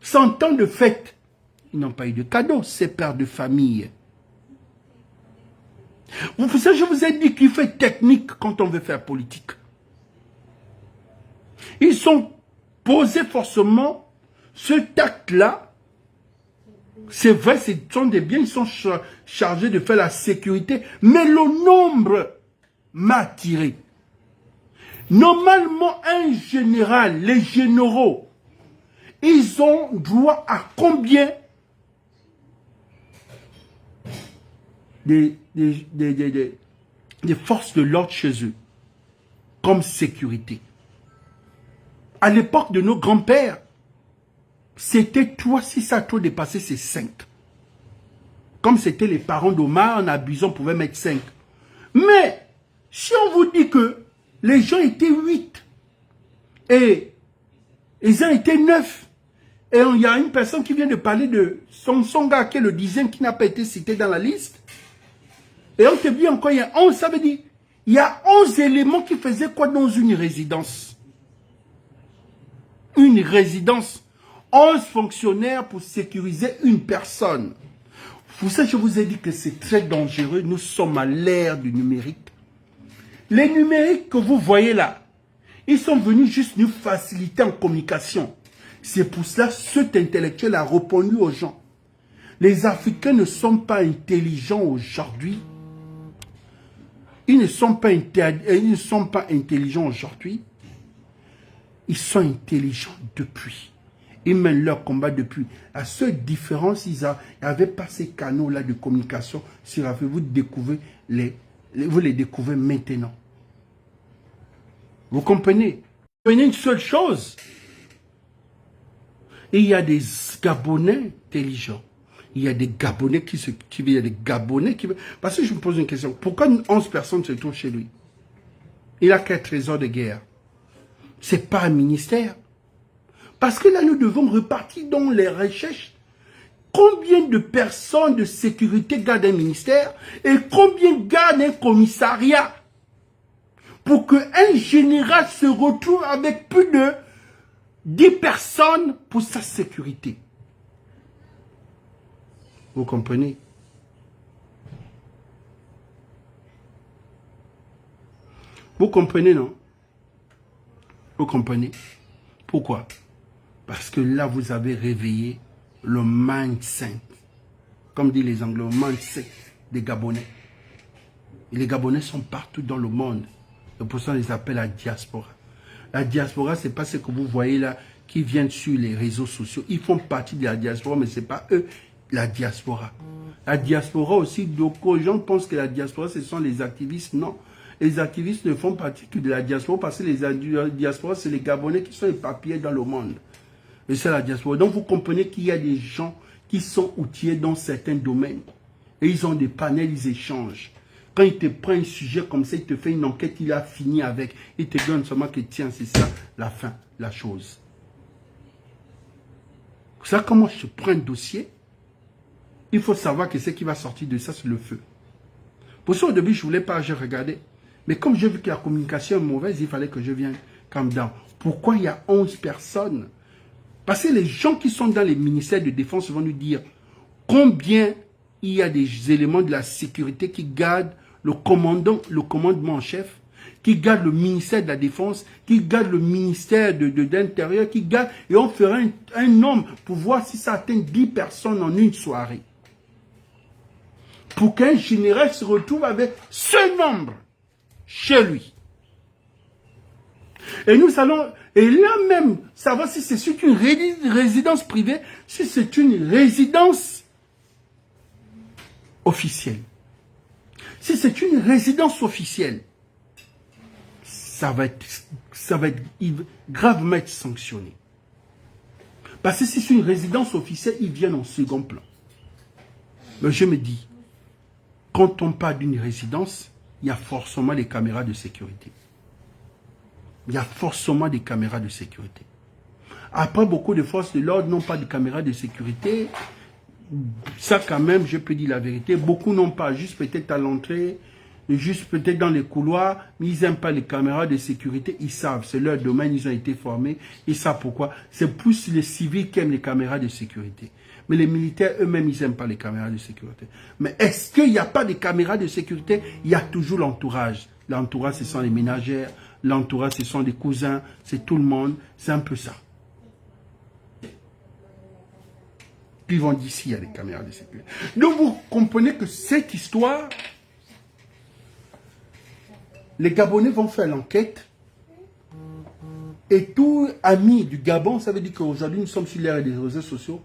sans temps de fête. Ils n'ont pas eu de cadeau, ces pères de famille. Vous savez, je vous ai dit qu'il fait technique quand on veut faire politique. Ils sont posés forcément ce acte-là. C'est vrai, ce sont des biens, ils sont chargés de faire la sécurité. Mais le nombre m'a attiré. Normalement, un général, les généraux, ils ont droit à combien des forces de l'ordre chez eux, comme sécurité. À l'époque de nos grands-pères, c'était 3, si ça a trop dépassé, c'est 5. Comme c'était les parents d'Omar, en abusant, on pouvait mettre 5. Mais, si on vous dit que les gens étaient 8, et ils ont été 9, et il y a une personne qui vient de parler de son gars, qui est le 10e, qui n'a pas été cité dans la liste, et on te dit encore, il y a 11, ça veut dire, il y a 11 éléments qui faisaient quoi dans une résidence? Une résidence. 11 fonctionnaires pour sécuriser une personne. Vous savez, je vous ai dit que c'est très dangereux. Nous sommes à l'ère du numérique. Les numériques que vous voyez là, ils sont venus juste nous faciliter en communication. C'est pour cela que cet intellectuel a répondu aux gens. Les Africains ne sont pas intelligents aujourd'hui. Ils ne sont pas intelligents aujourd'hui. Ils sont intelligents depuis. Ils mènent leur combat depuis. À cette différence, ils n'avaient pas ces canaux-là de communication sur Afrique. Vous les découvrez maintenant. Vous comprenez? Vous comprenez une seule chose. Il y a des Gabonais intelligents. Il y a des Gabonais il y a des Gabonais qui... Parce que je me pose une question. Pourquoi 11 personnes se trouvent chez lui? Il a quel trésor de guerre? C'est pas un ministère. Parce que là, nous devons repartir dans les recherches. Combien de personnes de sécurité gardent un ministère et combien gardent un commissariat pour qu'un général se retrouve avec plus de 10 personnes pour sa sécurité. Vous comprenez? Vous comprenez, non? Vous comprenez? Pourquoi? Parce que là, vous avez réveillé le mindset, comme disent les Anglais, le mindset des Gabonais. Et les Gabonais sont partout dans le monde. Et pour ça, on les appelle la diaspora. La diaspora, ce n'est pas ce que vous voyez là, qui viennent sur les réseaux sociaux. Ils font partie de la diaspora, mais ce n'est pas eux, la diaspora. La diaspora aussi, beaucoup de gens pensent que la diaspora, ce sont les activistes. Non. Les activistes ne font partie que de la diaspora parce que les diaspora, c'est les Gabonais qui sont éparpillés dans le monde. Et c'est la diaspora. Donc, vous comprenez qu'il y a des gens qui sont outillés dans certains domaines. Et ils ont des panels, ils échangent. Quand il te prend un sujet comme ça, il te fait une enquête, il a fini avec. Il te donne seulement que tiens, c'est ça, la fin, la chose. Vous savez comment je prends un dossier? Il faut savoir que ce qui va sortir de ça, c'est le feu. Pour ça, au début, je ne voulais pas, je regardais. Mais comme j'ai vu que la communication est mauvaise, il fallait que je vienne comme dans. Pourquoi il y a 11 personnes? Parce que les gens qui sont dans les ministères de défense vont nous dire combien il y a des éléments de la sécurité qui gardent le commandement en chef, qui gardent le ministère de la Défense, qui gardent le ministère de l'Intérieur, qui gardent, et on fera un nombre pour voir si ça atteint 10 personnes en une soirée. Pour qu'un général se retrouve avec ce nombre chez lui. Et nous allons, et là même, savoir si c'est une résidence privée, si c'est une résidence officielle. Si c'est une résidence officielle, ça va être gravement être sanctionné. Parce que si c'est une résidence officielle, ils viennent en second plan. Mais je me dis, quand on parle d'une résidence, il y a forcément des caméras de sécurité. Il y a forcément des caméras de sécurité. Après, beaucoup de forces de l'ordre n'ont pas de caméras de sécurité. Ça, quand même, je peux dire la vérité. Beaucoup n'ont pas, juste peut-être à l'entrée, juste peut-être dans les couloirs, mais ils n'aiment pas les caméras de sécurité. Ils savent, c'est leur domaine, ils ont été formés. Ils savent pourquoi. C'est plus les civils qui aiment les caméras de sécurité. Mais les militaires, eux-mêmes, ils n'aiment pas les caméras de sécurité. Mais est-ce qu'il n'y a pas de caméras de sécurité? Il y a toujours l'entourage. L'entourage, ce sont les ménagères. L'entourage, ce sont des cousins. C'est tout le monde. C'est un peu ça. Puis ils vont dire ici, il y a des caméras de sécurité. Donc vous comprenez que cette histoire, les Gabonais vont faire l'enquête. Et tout ami du Gabon, ça veut dire qu'aujourd'hui nous sommes sur l'ère des réseaux sociaux,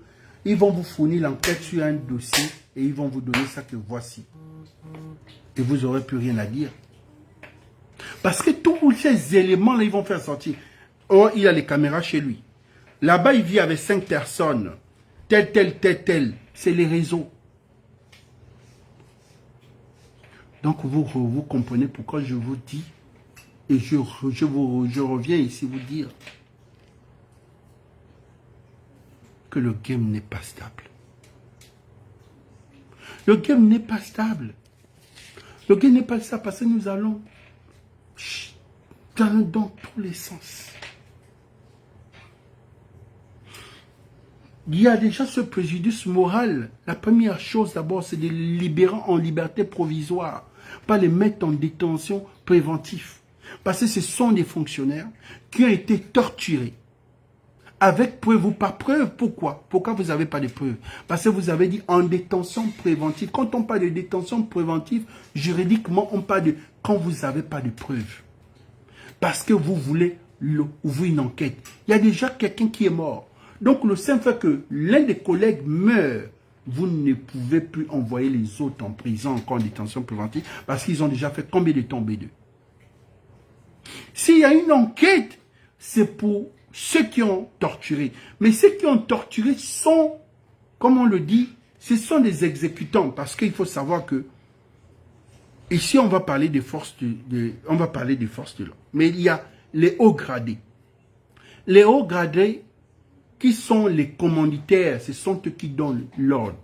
ils vont vous fournir l'enquête sur un dossier et ils vont vous donner ça que voici. Et vous n'aurez plus rien à dire. Parce que tous ces éléments-là, ils vont faire sortir. Oh, il a les caméras chez lui. Là-bas, il vit avec 5 personnes. Tel. C'est les réseaux. Donc, vous comprenez pourquoi je vous dis, et je reviens ici vous dire que le game n'est pas stable. Le game n'est pas stable. Le game n'est pas stable parce que nous allons dans tous les sens. Il y a déjà ce préjudice moral. La première chose d'abord, c'est de les libérer en liberté provisoire, pas les mettre en détention préventive. Parce que ce sont des fonctionnaires qui ont été torturés. Avec preuve ou pas preuve. Pourquoi? Pourquoi vous n'avez pas de preuves? Parce que vous avez dit en détention préventive. Quand on parle de détention préventive, juridiquement, on parle de quand vous n'avez pas de preuves. Parce que vous voulez ouvrir une enquête. Il y a déjà quelqu'un qui est mort. Donc le simple fait que l'un des collègues meurt, vous ne pouvez plus envoyer les autres en prison, encore en détention préventive, parce qu'ils ont déjà fait combien de temps B2? S'il y a une enquête, c'est pour ceux qui ont torturé. Mais ceux qui ont torturé sont, comme on le dit, ce sont des exécutants. Parce qu'il faut savoir que, ici on va parler des forces de l'ordre. Mais il y a les hauts gradés. Les hauts gradés, qui sont les commanditaires, ce sont eux qui donnent l'ordre.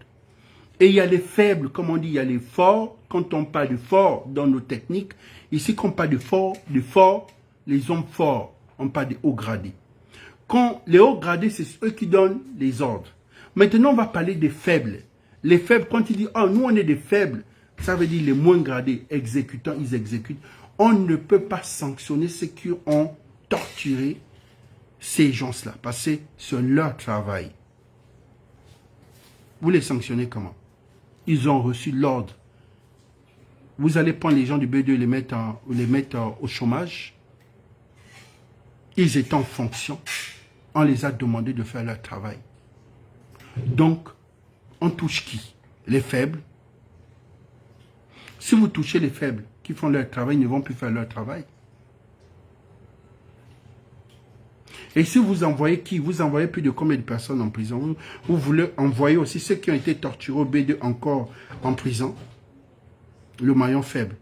Et il y a les faibles, comme on dit, il y a les forts. Quand on parle de forts dans nos techniques, ici quand on parle de forts, les hommes forts, on parle de hauts gradés. Quand les hauts gradés, c'est eux qui donnent les ordres. Maintenant, on va parler des faibles. Les faibles, quand ils disent, oh, nous on est des faibles, ça veut dire les moins gradés, exécutants, ils exécutent. On ne peut pas sanctionner ceux qui ont torturer ces gens-là, parce que c'est leur travail. Vous les sanctionnez comment? Ils ont reçu l'ordre. Vous allez prendre les gens du B2 et les mettre au chômage. Ils étaient en fonction. On les a demandé de faire leur travail. Donc, on touche qui? Les faibles. Si vous touchez les faibles qui font leur travail, ils ne vont plus faire leur travail. Et si vous envoyez qui? Vous envoyez plus de combien de personnes en prison? Vous voulez envoyer aussi ceux qui ont été torturés au B2 encore en prison. Le maillon faible.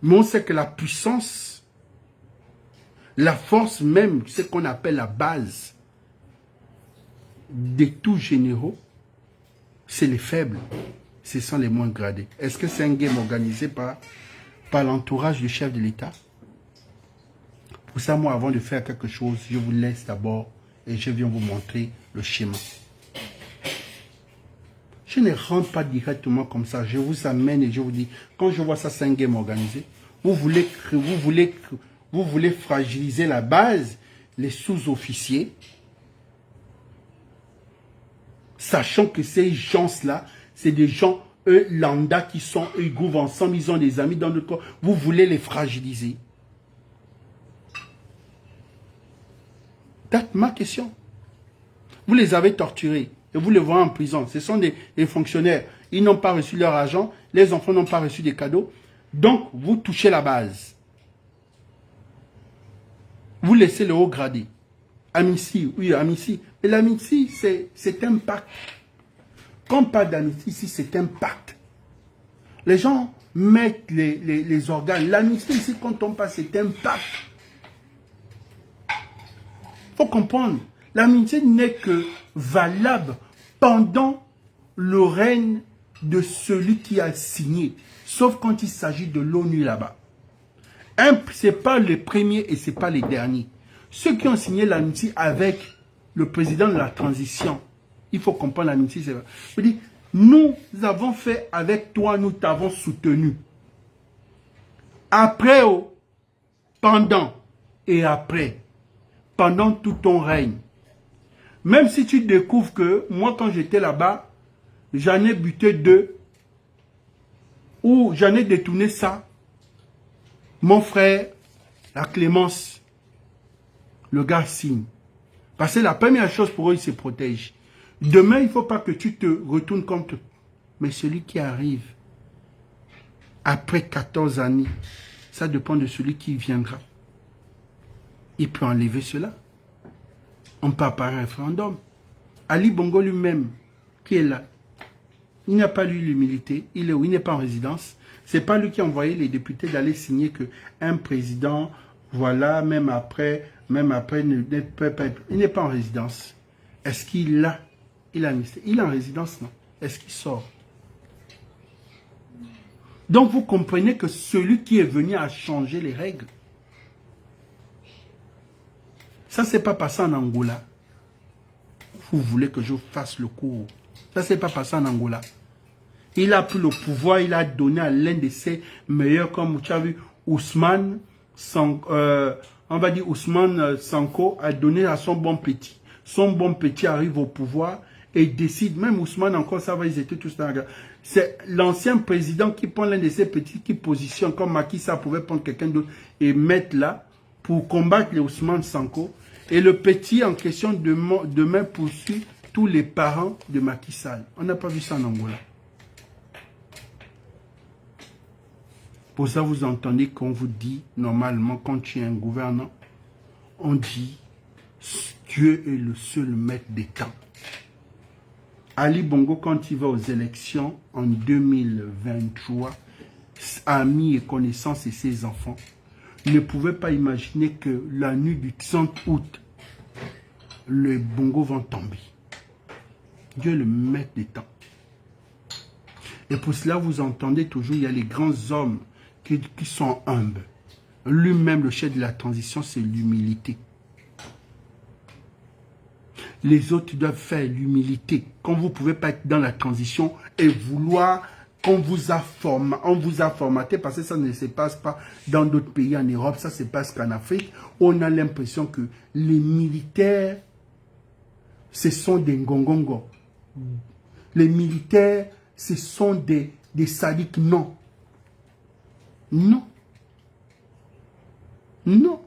Mais on sait que la puissance, la force même, ce qu'on appelle la base des tout généraux, c'est les faibles. Ce sont les moins gradés. Est-ce que c'est un game organisé par l'entourage du chef de l'État? Pour ça, moi, avant de faire quelque chose, je vous laisse d'abord et je viens vous montrer le schéma. Je ne rentre pas directement comme ça. Je vous amène et je vous dis, quand je vois ça, c'est un game organisé. Vous voulez fragiliser la base, les sous-officiers, sachant que ces gens-là, c'est des gens, eux, lambda, qui sont, eux, ils goûtent ensemble, ils ont des amis dans le corps. Vous voulez les fragiliser. C'est ma question. Vous les avez torturés et vous les voyez en prison. Ce sont des fonctionnaires. Ils n'ont pas reçu leur argent. Les enfants n'ont pas reçu des cadeaux. Donc, vous touchez la base. Vous laissez le haut gradé. Amitié, oui, amitié. Mais l'amitié, c'est un pacte. Quand on parle d'amitié ici, c'est un pacte. Les gens mettent les organes. L'amitié ici, quand on parle, c'est un pacte. Il faut comprendre, l'amitié n'est que valable pendant le règne de celui qui a signé, sauf quand il s'agit de l'ONU là-bas. Ce n'est pas les premiers et ce n'est pas les derniers. Ceux qui ont signé l'amitié avec le président de la transition, il faut comprendre l'amitié. Je dis, nous avons fait avec toi, nous t'avons soutenu. Après, pendant et après. Pendant tout ton règne. Même si tu découvres que moi, quand j'étais là-bas, j'en ai buté 2 ou j'en ai détourné ça. Mon frère, la clémence, le gars signe. Parce que la première chose pour eux, ils se protègent. Demain, il ne faut pas que tu te retournes contre. Mais celui qui arrive après 14 années, ça dépend de celui qui viendra. Il peut enlever cela. On peut par un référendum. Ali Bongo lui-même, qui est là, il n'a pas eu l'humilité. Il est où? Il n'est pas en résidence. Ce n'est pas lui qui a envoyé les députés d'aller signer qu'un président, voilà, même après, il n'est pas en résidence. Est-ce qu'il a? Il est en résidence, non? Est-ce qu'il sort? Donc vous comprenez que celui qui est venu a changé les règles. Ça, ne s'est pas passé en Angola. Vous voulez que je fasse le cours. Ça, ne s'est pas passé en Angola. Il a pris le pouvoir, il a donné à l'un de ses meilleurs, comme tu as vu, Ousmane, on va dire Ousmane Sanko a donné à son bon petit. Son bon petit arrive au pouvoir et décide, même Ousmane encore, ça va, ils étaient tous dans la guerre. C'est l'ancien président qui prend l'un de ses petits, qui positionne, comme Macky Sall pouvait prendre quelqu'un d'autre et mettre là pour combattre les Ousmane Sanko. Et le petit en question demain poursuit tous les parents de Macky Sall. On n'a pas vu ça en Angola. Pour ça, vous entendez qu'on vous dit, normalement, quand tu es un gouvernant, on dit, Dieu est le seul maître des temps. Ali Bongo, quand il va aux élections en 2023, amis et connaissances et ses enfants, ne pouvaient pas imaginer que la nuit du 30 août, les bongos vont tomber. Dieu est le maître des temps. Et pour cela, vous entendez toujours, il y a les grands hommes qui sont humbles. Lui-même, le chef de la transition, c'est l'humilité. Les autres doivent faire l'humilité. Quand vous ne pouvez pas être dans la transition et vouloir On vous a formaté parce que ça ne se passe pas dans d'autres pays en Europe, ça se passe qu'en Afrique. On a l'impression que les militaires, ce sont des ngongongo. Les militaires, ce sont des sadiques. Non. Non. Non.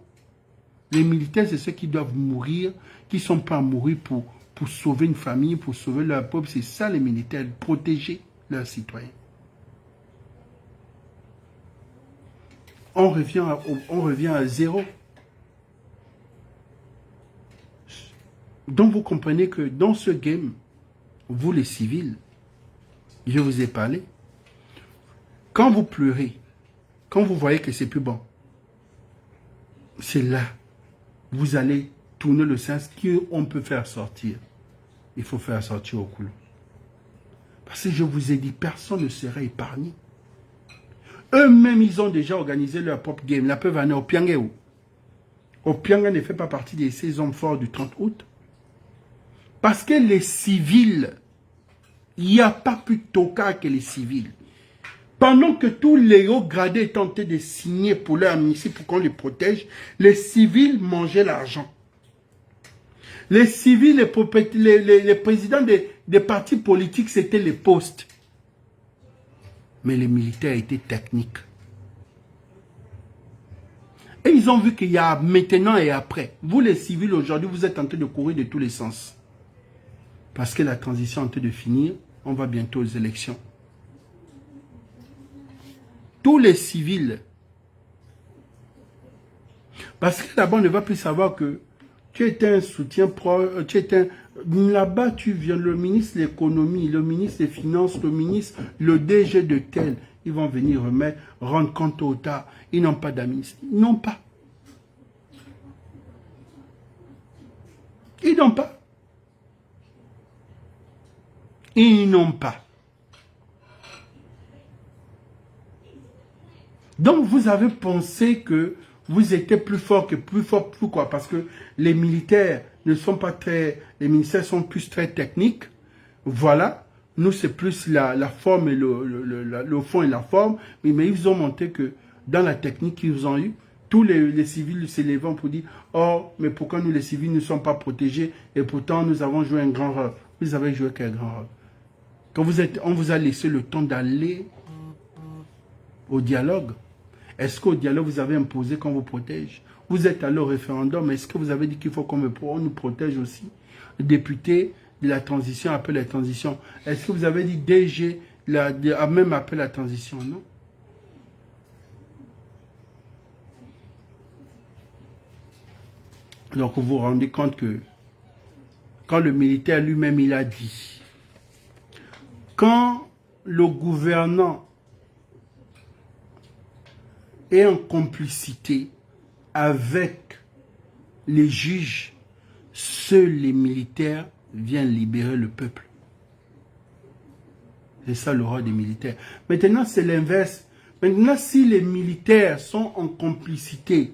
Les militaires, c'est ceux qui doivent mourir, qui sont prêts à mourir pour sauver une famille, pour sauver leur peuple. C'est ça les militaires, protéger leurs citoyens. On revient à zéro. Donc vous comprenez que dans ce game, vous les civils, je vous ai parlé, quand vous pleurez, quand vous voyez que c'est plus bon, c'est là, vous allez tourner le sens qu'on peut faire sortir. Il faut faire sortir au couloir. Parce que je vous ai dit, personne ne sera épargné. Eux-mêmes, ils ont déjà organisé leur propre game. La peuvent aller au Pyangé. Opianga ne fait pas partie de ces hommes forts du 30 août. Parce que les civils, il n'y a pas plus tocard que les civils. Pendant que tous les hauts gradés tentaient de signer pour leur amnistie pour qu'on les protège, les civils mangeaient l'argent. Les civils, les présidents des partis politiques, c'était les postes. Mais les militaires étaient techniques. Et ils ont vu qu'il y a maintenant et après. Vous les civils aujourd'hui, vous êtes en train de courir de tous les sens. Parce que la transition est en train de finir, on va bientôt aux élections. Tous les civils. Parce que là-bas, on ne va plus savoir que tu étais un soutien pro, tu étais là-bas, tu viens, le ministre de l'économie, le ministre des finances, le ministre, le DG de tel, ils vont venir rendre compte tôt ou tard. Ils n'ont pas d'amnistie. Ils n'ont pas. Ils n'ont pas. Ils n'ont pas. Donc, vous avez pensé que vous étiez plus fort que plus fort. Pourquoi? Parce que les militaires ne sont pas très... Les militaires sont plus très techniques. Voilà. Nous, c'est plus la forme et le fond et la forme. Mais ils ont montré que dans la technique qu'ils ont eue, tous les civils s'élèvent pour dire « Oh, mais pourquoi nous, les civils, ne sommes pas protégés? Et pourtant, nous avons joué un grand rôle. » Vous avez joué quel grand rôle? Quand on vous a laissé le temps d'aller au dialogue. Est-ce qu'au dialogue, vous avez imposé qu'on vous protège? Vous êtes allé au référendum, est-ce que vous avez dit qu'il faut qu'on nous protège aussi? Le député de la transition appelle la transition. Est-ce que vous avez dit DG a même appelé la transition? Non. Donc vous vous rendez compte que quand le militaire lui-même il a dit, quand le gouvernant est en complicité avec les juges, seuls les militaires viennent libérer le peuple. C'est ça le rôle des militaires. Maintenant, c'est l'inverse. Maintenant, si les militaires sont en complicité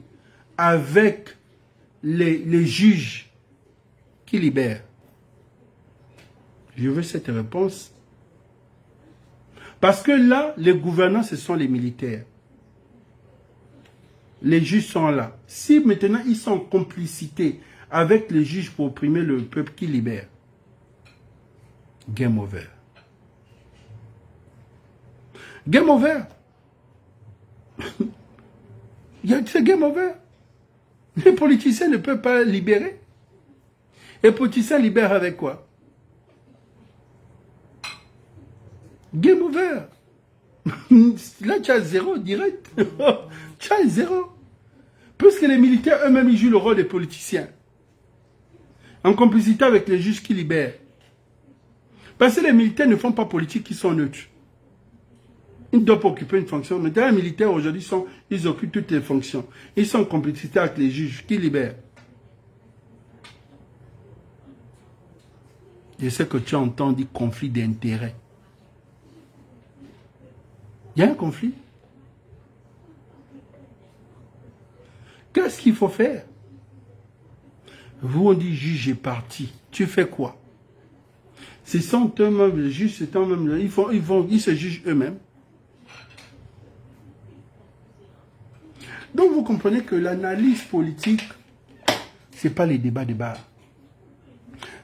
avec les juges qui libèrent, je veux cette réponse. Parce que là, les gouvernants, ce sont les militaires. Les juges sont là. Si maintenant ils sont en complicité avec les juges pour opprimer le peuple qui libère, game over. Game over. C'est game over. Les politiciens ne peuvent pas libérer. Les politiciens libèrent avec quoi? Game over. Là, tu as zéro direct. Tu as zéro. Puisque les militaires eux-mêmes, ils jouent le rôle des politiciens. En complicité avec les juges qui libèrent. Parce que les militaires ne font pas politique, ils sont neutres. Ils ne doivent pas occuper une fonction. Mais les militaires aujourd'hui, ils occupent toutes les fonctions. Ils sont en complicité avec les juges qui libèrent. Je sais que tu entends dire conflit d'intérêts. Il y a un conflit. Qu'est-ce qu'il faut faire? Vous, on dit juge est parti. Tu fais quoi? Ce sont eux-mêmes les juges, c'est eux-mêmes, ils se jugent eux-mêmes. Donc vous comprenez que l'analyse politique, ce n'est pas les débats de bar.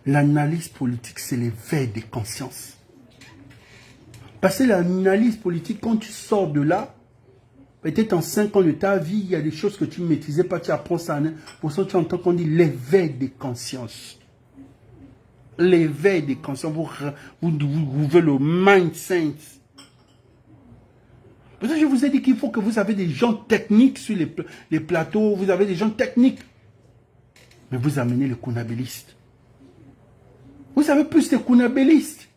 L'analyse politique, c'est l'éveil des consciences. Parce que l'analyse politique, quand tu sors de là, peut-être en 5 ans de ta vie, il y a des choses que tu ne maîtrisais pas, tu apprends ça. Pour ça, tu entends qu'on dit l'éveil des consciences. L'éveil des consciences, vous ouvrez le mindset. Pour ça, je vous ai dit qu'il faut que vous avez des gens techniques sur les plateaux, vous avez des gens techniques. Mais vous amenez les kounabélistes. Vous avez plus de kounabélistes.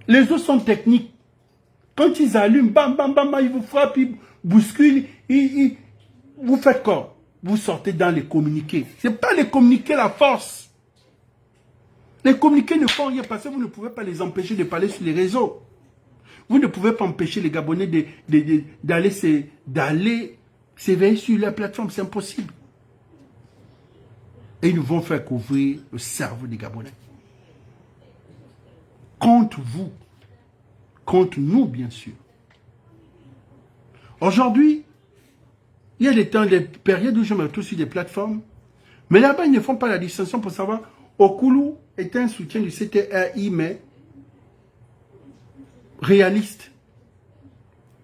Les autres sont techniques. Quand ils allument, bam, bam, bam, ils vous frappent, ils bousculent, vous faites quoi? Vous sortez dans les communiqués. Ce n'est pas les communiqués la force. Les communiqués ne font rien parce que vous ne pouvez pas les empêcher de parler sur les réseaux. Vous ne pouvez pas empêcher les Gabonais d'aller s'éveiller sur la plateforme. C'est impossible. Et ils vont faire couvrir le cerveau des Gabonais. Contre vous. Contre nous, bien sûr. Aujourd'hui, il y a des périodes où je me retrouve sur des plateformes. Mais là-bas, ils ne font pas la distinction pour savoir Okulu est un soutien du CTRI, mais réaliste.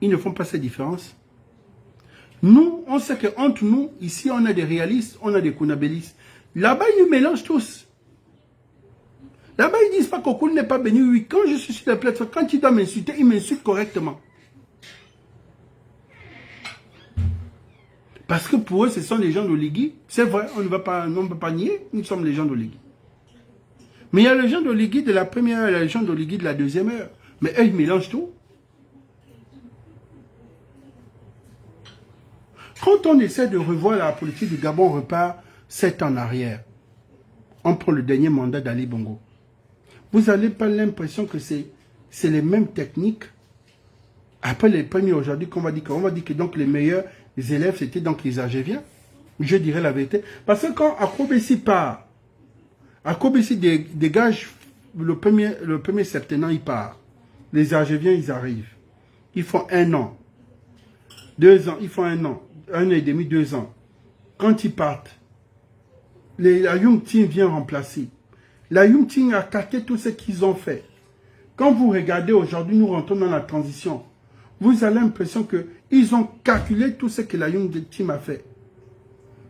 Ils ne font pas cette différence. Nous, on sait qu'entre nous, ici, on a des réalistes, on a des kounabélistes. Là-bas, ils nous mélangent tous. Là-bas, ils ne disent pas qu'Okulu n'est pas béni. Oui, quand je suis sur la plateforme, quand il doit m'insulter, il m'insulte correctement. Parce que pour eux, ce sont les gens d'Oligui. C'est vrai, on ne peut pas nier, nous sommes les gens d'Oligui. Mais il y a les gens d'Oligui de la première heure, il y a les gens d'Oligui de la deuxième heure. Mais eux, ils mélangent tout. Quand on essaie de revoir la politique du Gabon, on repart 7 ans en arrière. On prend le dernier mandat d'Ali Bongo. Vous n'avez pas l'impression que c'est les mêmes techniques. Après les premiers aujourd'hui, on va dire que donc les meilleurs élèves, c'était donc les Agéviens. Je dirais la vérité. Parce que quand Akobessi part, Akobessi dégage le premier septembre, il part. Les Agéviens, ils arrivent. Ils font 1 an. 2 ans, ils font 1 an. 1 an et demi, 2 ans. Quand ils partent, la Young Team vient remplacer. La Young Team a attaqué tout ce qu'ils ont fait. Quand vous regardez aujourd'hui, nous rentrons dans la transition. Vous avez l'impression qu'ils ont calculé tout ce que la Young Team a fait.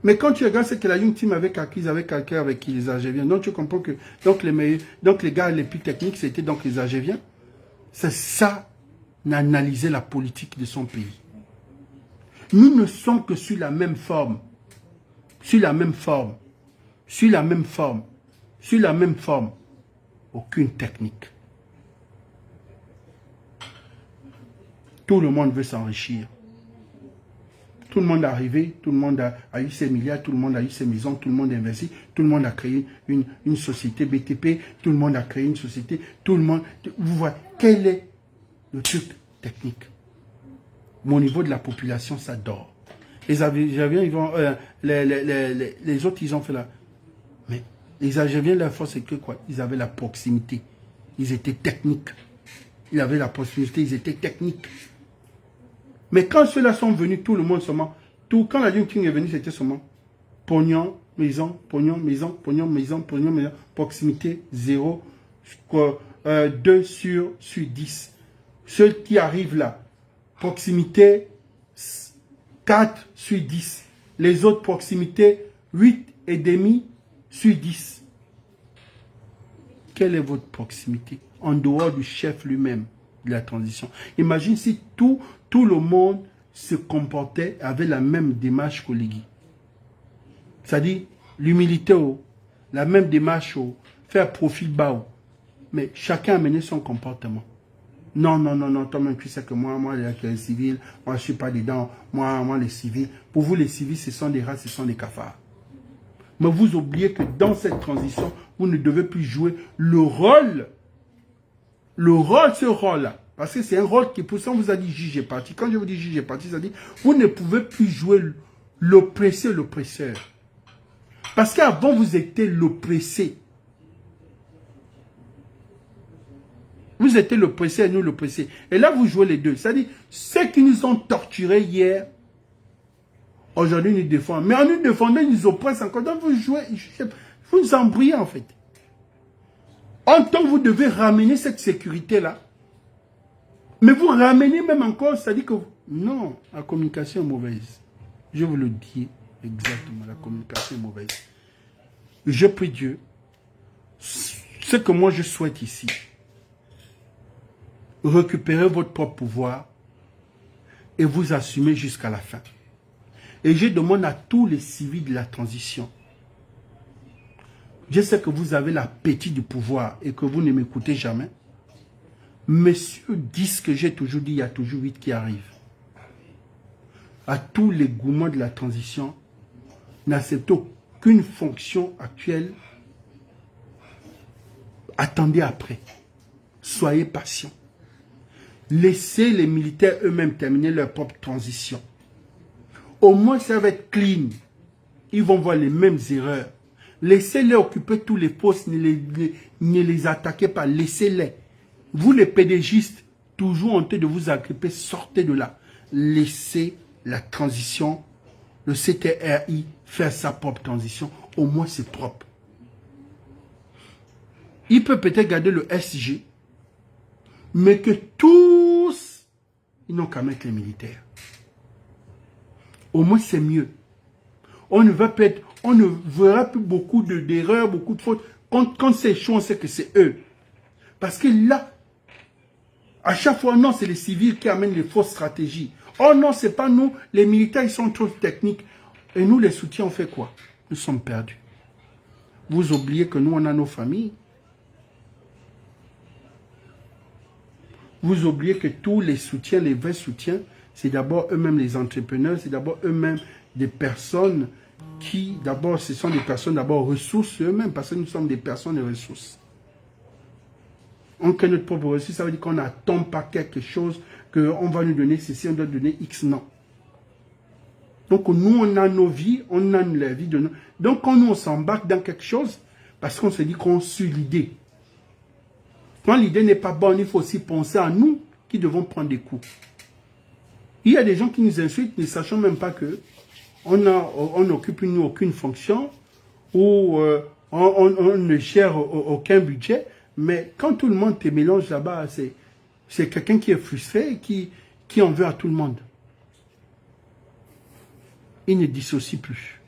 Mais quand tu regardes ce que la Young Team avait calculé, ils avaient calculé avec qui les Agéviens. Donc tu comprends que donc les gars les plus techniques, c'était donc les Agéviens. C'est ça, d'analyser la politique de son pays. Nous ne sommes que sur la même forme. Sur la même forme. Sur la même forme. Sur la même forme. Aucune technique. Tout le monde veut s'enrichir. Tout le monde est arrivé, tout le monde a eu ses milliards, tout le monde a eu ses maisons, tout le monde a investi, tout le monde a créé une société BTP, tout le monde a créé une société, tout le monde... Vous voyez, quel est le truc technique? Au niveau de la population, ça dort. Les Agéviens, ils vont, les autres, ils ont fait là. Mais les Agéviens, leur force, c'est que quoi? Ils avaient la proximité. Ils étaient techniques. Ils avaient la proximité, ils étaient techniques. Mais quand ceux-là sont venus, tout le monde seulement, quand la Young King est venue, c'était seulement pognon, maison, pognon, maison, pognon, maison, pognon, maison, proximité 0, 2 sur 10. Ceux qui arrivent là, proximité 4 sur 10. Les autres proximités 8,5 sur 10. Quelle est votre proximité en dehors du chef lui-même de la transition? Imagine si tout le monde se comportait avec la même démarche qu'Oligui. C'est-à-dire l'humilité, la même démarche, faire profil bas. Mais chacun a mené son comportement. Non, toi-même tu sais que moi les civils, moi je ne suis pas dedans, moi les civils. Pour vous les civils, ce sont des rats, ce sont des cafards. Mais vous oubliez que dans cette transition, vous ne devez plus jouer ce rôle-là. Parce que c'est un rôle qui, pour ça, on vous a dit juge et parti. Quand je vous dis juge et parti, ça dit, vous ne pouvez plus jouer l'oppressé, l'oppresseur. Parce qu'avant, vous étiez l'oppressé. Vous étiez l'oppressé et nous l'oppressé. Et là, vous jouez les deux. C'est-à-dire, ceux qui nous ont torturés hier, aujourd'hui, nous défendent. Mais en nous défendant, ils nous oppressent encore. Donc, vous jouez, vous nous embrouillez, en fait. En tant que vous devez ramener cette sécurité-là, mais vous ramenez même encore, c'est-à-dire que... Non, la communication est mauvaise. Je vous le dis exactement, la communication est mauvaise. Je prie Dieu, ce que moi je souhaite ici, récupérer votre propre pouvoir et vous assumer jusqu'à la fin. Et je demande à tous les civils de la transition, je sais que vous avez l'appétit du pouvoir et que vous ne m'écoutez jamais. Messieurs disent que j'ai toujours dit, il y a toujours 8 qui arrivent. À tous les gourmands de la transition, n'acceptez aucune fonction actuelle. Attendez après. Soyez patients. Laissez les militaires eux-mêmes terminer leur propre transition. Au moins, ça va être clean. Ils vont voir les mêmes erreurs. Laissez-les occuper tous les postes, ne les attaquez pas, laissez-les. Vous les pédégistes, toujours en train de vous agripper, sortez de là. Laissez la transition, le CTRI, faire sa propre transition. Au moins, c'est propre. Il peut peut-être garder le SG, mais que tous, ils n'ont qu'à mettre les militaires. Au moins, c'est mieux. On ne verra plus beaucoup d'erreurs, beaucoup de fautes. Quand c'est chaud, on sait que c'est eux. Parce que là, à chaque fois, non, c'est les civils qui amènent les fausses stratégies. Oh non, c'est pas nous. Les militaires, ils sont trop techniques. Et nous, les soutiens, on fait quoi? Nous sommes perdus. Vous oubliez que nous, on a nos familles. Vous oubliez que tous les soutiens, les vrais soutiens, c'est d'abord eux-mêmes les entrepreneurs, c'est d'abord eux-mêmes des personnes qui, d'abord, ce sont des personnes d'abord ressources eux-mêmes, parce que nous sommes des personnes de ressources. On crée notre propre ressource, ça veut dire qu'on n'attend pas quelque chose, qu'on va nous donner ceci, on doit donner X, non. Donc nous, on a nos vies, on a la vie de nous. Donc quand nous, on s'embarque dans quelque chose, parce qu'on se dit qu'on suit l'idée. Quand l'idée n'est pas bonne, il faut aussi penser à nous qui devons prendre des coups. Il y a des gens qui nous insultent, ne sachant même pas que on n'occupe aucune fonction ou on ne gère aucun budget. Mais quand tout le monde te mélange là-bas, c'est quelqu'un qui est frustré, qui en veut à tout le monde. Il ne dissocie plus.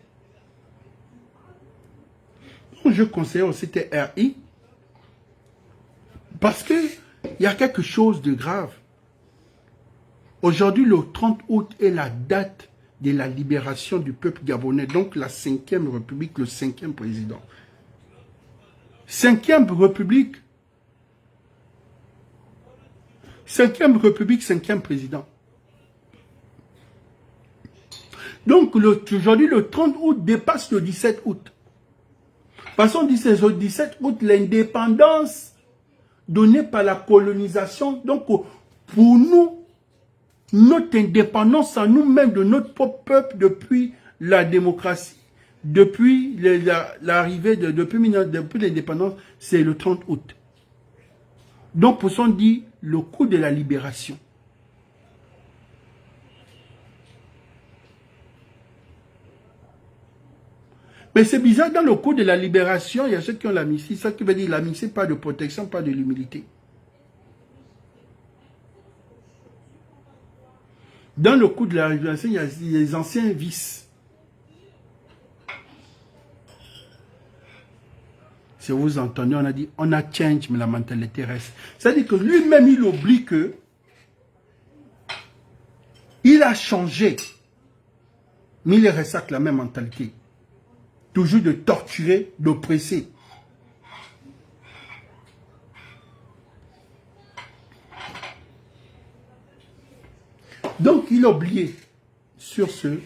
Donc, je conseille au CTRI parce qu'il y a quelque chose de grave. Aujourd'hui, le 30 août est la date de la libération du peuple gabonais, donc la 5e République, le 5e président. 5e République, 5e République, 5e président. Donc aujourd'hui, le 30 août dépasse le 17 août. Parce qu'on dit c'est le 17 août, l'indépendance donnée par la colonisation. Donc pour nous, notre indépendance à nous-mêmes de notre propre peuple depuis la démocratie, depuis l'arrivée, depuis l'indépendance, c'est le 30 août. Donc pour ça on dit le coup de la libération. Mais c'est bizarre, dans le coup de la libération, il y a ceux qui ont l'amnistie. Ça qui veut dire l'amnistie, pas de protection, pas de l'humilité. Dans le coup de la libération, il y a les anciens vices. Si vous entendez, on a dit, on a change, mais la mentalité reste. C'est-à-dire que lui-même, il oublie que il a changé, mais il reste avec la même mentalité. Toujours de torturer, d'oppresser. Donc, il a oublié sur ce.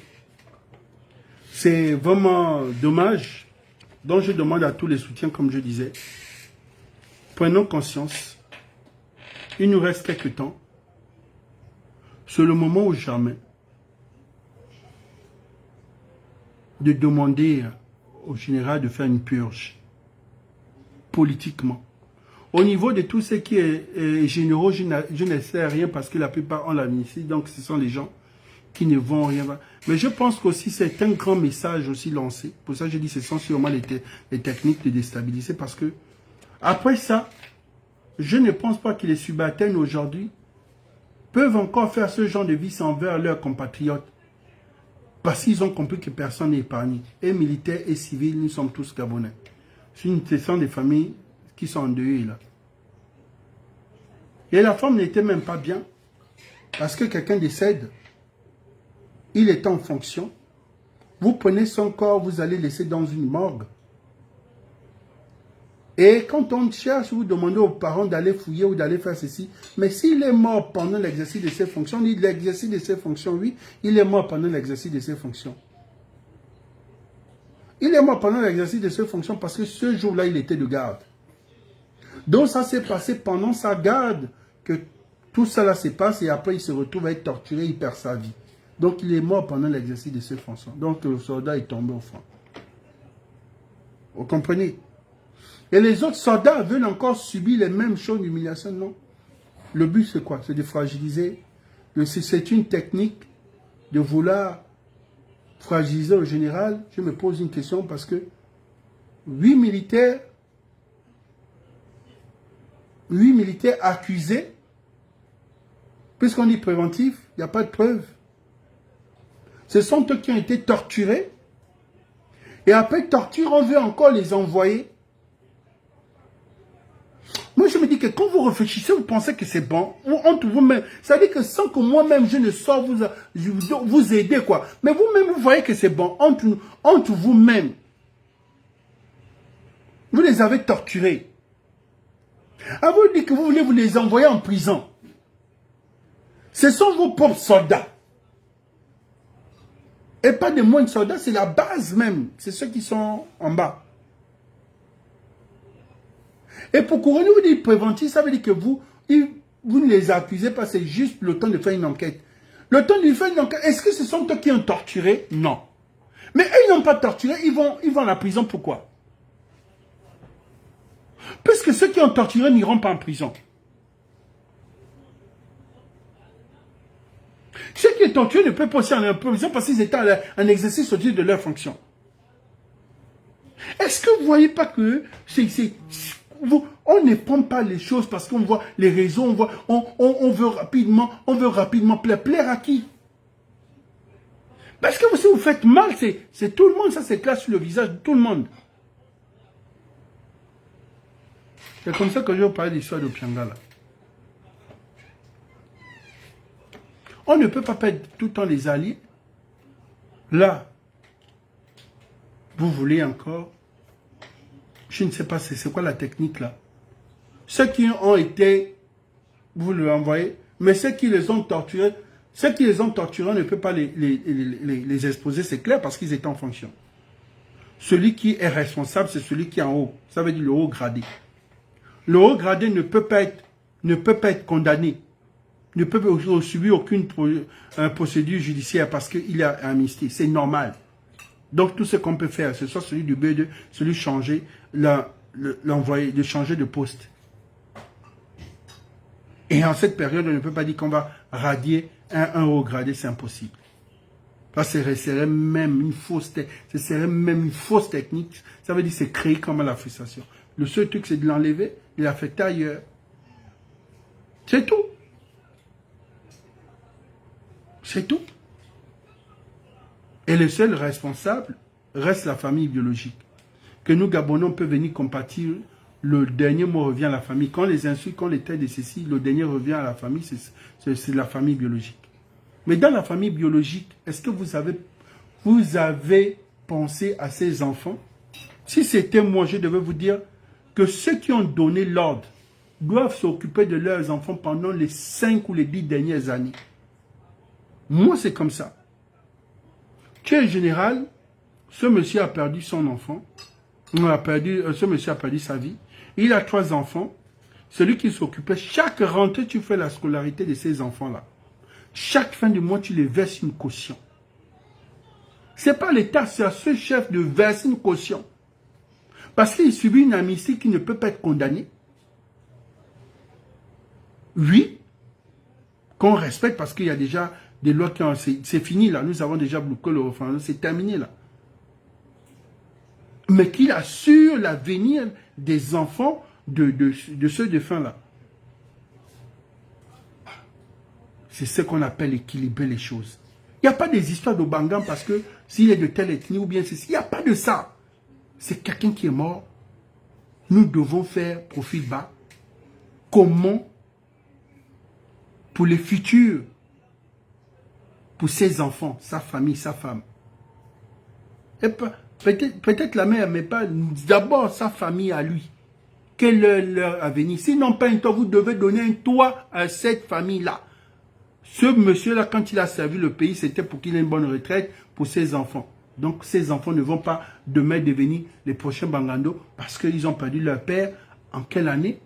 C'est vraiment dommage. Donc, je demande à tous les soutiens, comme je disais, prenons conscience. Il nous reste quelques temps. C'est le moment ou jamais de demander au général de faire une purge politiquement. Au niveau de tout ce qui est généraux, je ne sais rien parce que la plupart ont l'amnistie, donc ce sont les gens qui ne vont rien. Mais je pense qu'aussi c'est un grand message aussi lancé. Pour ça, je dis que ce sont sûrement les techniques de déstabiliser parce que après ça, je ne pense pas que les subalternes aujourd'hui peuvent encore faire ce genre de vice envers leurs compatriotes parce qu'ils ont compris que personne n'est épargné. Et militaires et civils, nous sommes tous Gabonais. Ce sont des familles qui sont endeuillées là. Et la femme n'était même pas bien parce que quelqu'un décède. Il est en fonction. Vous prenez son corps, vous allez laisser dans une morgue. Et quand on cherche, vous demandez aux parents d'aller fouiller ou d'aller faire ceci. Mais s'il est mort pendant l'exercice de ses fonctions, on dit l'exercice de ses fonctions, oui, il est mort pendant l'exercice de ses fonctions. Il est mort pendant l'exercice de ses fonctions parce que ce jour-là, il était de garde. Donc ça s'est passé pendant sa garde que tout cela se passe et après il se retrouve à être torturé, il perd sa vie. Donc il est mort pendant l'exercice de ses fonctions. Donc le soldat est tombé au fond. Vous comprenez? Et les autres soldats veulent encore subir les mêmes choses d'humiliation, non? Le but c'est quoi? C'est de fragiliser. C'est une technique de vouloir fragiliser au général. Je me pose une question parce que 8 militaires accusés, puisqu'on dit préventif, il n'y a pas de preuve. Ce sont eux qui ont été torturés. Et après torture, on veut encore les envoyer. Moi, je me dis que quand vous réfléchissez, vous pensez que c'est bon, ou entre vous-même. Ça veut dire que sans que moi-même, je ne sors vous aider, quoi. Mais vous-même, vous voyez que c'est bon, entre vous-même. Vous les avez torturés. À vous dire que vous voulez vous les envoyer en prison. Ce sont vos propres soldats. Et pas de moindres soldats, c'est la base même. C'est ceux qui sont en bas. Et pour couronner, vous dites préventif, ça veut dire que vous ne les accusez pas, c'est juste le temps de faire une enquête. Le temps de faire une enquête, est-ce que ce sont eux qui ont torturé? Non. Mais eux, ils n'ont pas torturé, ils vont à la prison, pourquoi? Puisque ceux qui ont torturé n'iront pas en prison. Ceux qui ont torturé ne peuvent pas aussi aller en prison parce qu'ils étaient en exercice au titre de leur fonction. Est-ce que vous ne voyez pas que on ne prend pas les choses parce qu'on voit les raisons, on veut rapidement plaire. Plaire à qui? Parce que si vous faites mal, c'est tout le monde, ça s'éclate sur le visage de tout le monde. C'est comme ça que je vais vous parler de l'histoire de Piangala. On ne peut pas perdre tout le temps les alliés. Là, vous voulez encore, je ne sais pas c'est quoi la technique là. Ceux qui ont été, vous le envoyez, mais ceux qui les ont torturés, on ne peut pas les exposer, c'est clair, parce qu'ils étaient en fonction. Celui qui est responsable, c'est celui qui est en haut. Ça veut dire le haut gradé. Le haut gradé ne peut pas être condamné. Ne peut subir aucune procédure judiciaire parce qu'il a amnistie. C'est normal. Donc tout ce qu'on peut faire, ce soit celui du B2, celui de changer, l'envoyer, de changer de poste. Et en cette période, on ne peut pas dire qu'on va radier un haut gradé, c'est impossible. Parce que ce serait même une fausse technique. Ça veut dire que c'est créé comme la frustration. Le seul truc, c'est de l'enlever, de l'affecter ailleurs. C'est tout. C'est tout. Et le seul responsable reste la famille biologique. Que nous, Gabonais, on peut venir compatir. Le dernier mot revient à la famille. Quand les insultes, quand les têtes de ceci, le dernier revient à la famille, c'est la famille biologique. Mais dans la famille biologique, est-ce que vous avez pensé à ces enfants? Si c'était moi, je devais vous dire que ceux qui ont donné l'ordre doivent s'occuper de leurs enfants pendant les 5 ou les 10 dernières années. Moi, c'est comme ça. Tu es général, ce monsieur a perdu son enfant, ce monsieur a perdu sa vie, il a 3 enfants, celui qui s'occupait, chaque rentrée, tu fais la scolarité de ces enfants-là. Chaque fin du mois, tu les verses une caution. Ce n'est pas l'État, c'est à ce chef de verser une caution. Parce qu'il subit une amnistie qui ne peut pas être condamnée. Oui, qu'on respecte parce qu'il y a déjà des lois qui ont... C'est fini là, nous avons déjà bloqué le référendum, c'est terminé là. Mais qu'il assure l'avenir des enfants de ceux défunts là. C'est ce qu'on appelle équilibrer les choses. Il n'y a pas des histoires de Bangam parce que s'il est de telle ethnie ou bien ceci, il n'y a pas de ça. C'est quelqu'un qui est mort. Nous devons faire profil bas. Comment, pour les futurs, pour ses enfants, sa famille, sa femme. Peut-être la mère, mais pas d'abord sa famille à lui. Quel est leur avenir? Sinon, pas un toit, vous devez donner un toit à cette famille-là. Ce monsieur-là, quand il a servi le pays, c'était pour qu'il ait une bonne retraite pour ses enfants. Donc, ces enfants ne vont pas demain devenir les prochains Bangando parce qu'ils ont perdu leur père. En quelle année?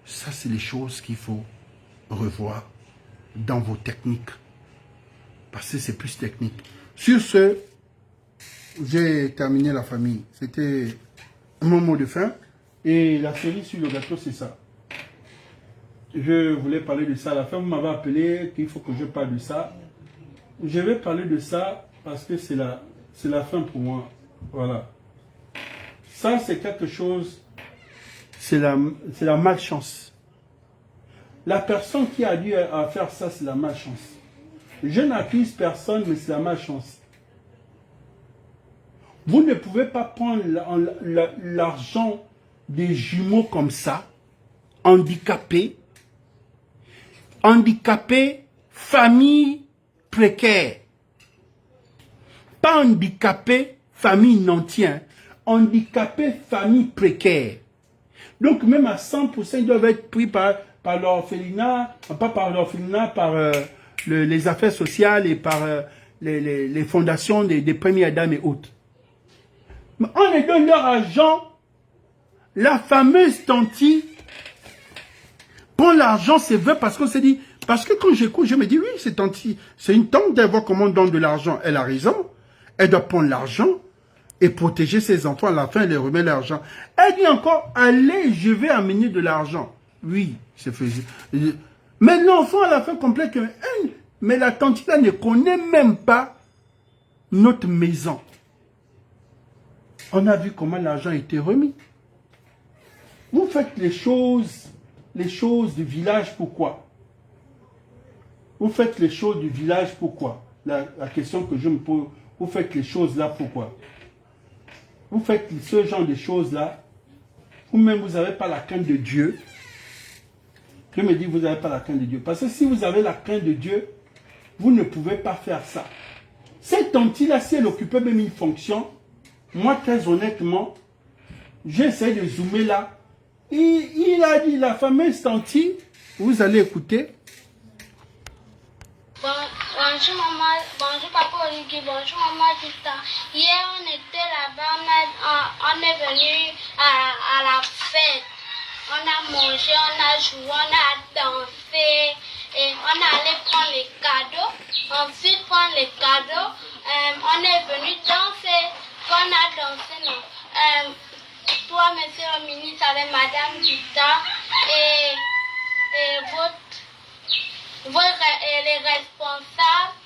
Ça, c'est les choses qu'il faut revoir dans vos techniques. Parce que c'est plus technique. Sur ce, j'ai terminé la famille. C'était mon mot de fin. Et la série sur le gâteau, c'est ça. Je voulais parler de ça à la fin. Vous m'avez appelé qu'il faut que je parle de ça. Je vais parler de ça parce que c'est la fin pour moi. Voilà. Ça, c'est quelque chose, c'est la malchance. La personne qui a dû à faire ça, c'est la malchance. Je n'accuse personne, mais c'est la malchance. Vous ne pouvez pas prendre l'argent des jumeaux comme ça, handicapés, famille précaire. Pas handicapé, famille nantienne. Handicapé, famille précaire. Donc même à 100%, ils doivent être pris par l'orphelinat, pas par l'orphelinat, par les affaires sociales et par les fondations des premières dames et autres. Mais on les donne leur argent. La fameuse tantine prend l'argent, c'est vrai, parce qu'on s'est dit, parce que quand j'écoute, je me dis, oui, c'est tantine, c'est une tante d'avoir comment on donne de l'argent. Elle a raison. Elle doit prendre l'argent et protéger ses enfants. À la fin, elle les remet l'argent. Elle dit encore, allez, je vais amener de l'argent. Oui, c'est faisable. Mais l'enfant, à la fin, complète que, mais la tante là ne connaît même pas notre maison. On a vu comment l'argent a été remis. Vous faites les choses du village, pourquoi? Vous faites les choses du village, pourquoi? La question que je me pose, vous faites les choses là, pourquoi? Vous faites ce genre de choses là, vous-même vous n'avez pas la crainte de Dieu. Je me dis, vous n'avez pas la crainte de Dieu. Parce que si vous avez la crainte de Dieu, vous ne pouvez pas faire ça. Cette tante-là, si elle occupait même une fonction, moi, très honnêtement, j'essaie de zoomer là. Il a dit, la fameuse tante, vous allez écouter. Bonjour maman, bonjour papa Olivier, bonjour maman Tita. Hier on était là-bas, on est venu à la fête. On a mangé, on a joué, on a dansé et on est allé prendre les cadeaux. Ensuite prendre les cadeaux, on est venu danser. Quand on a dansé, non. Toi, monsieur le ministre, avec madame Tita et les responsables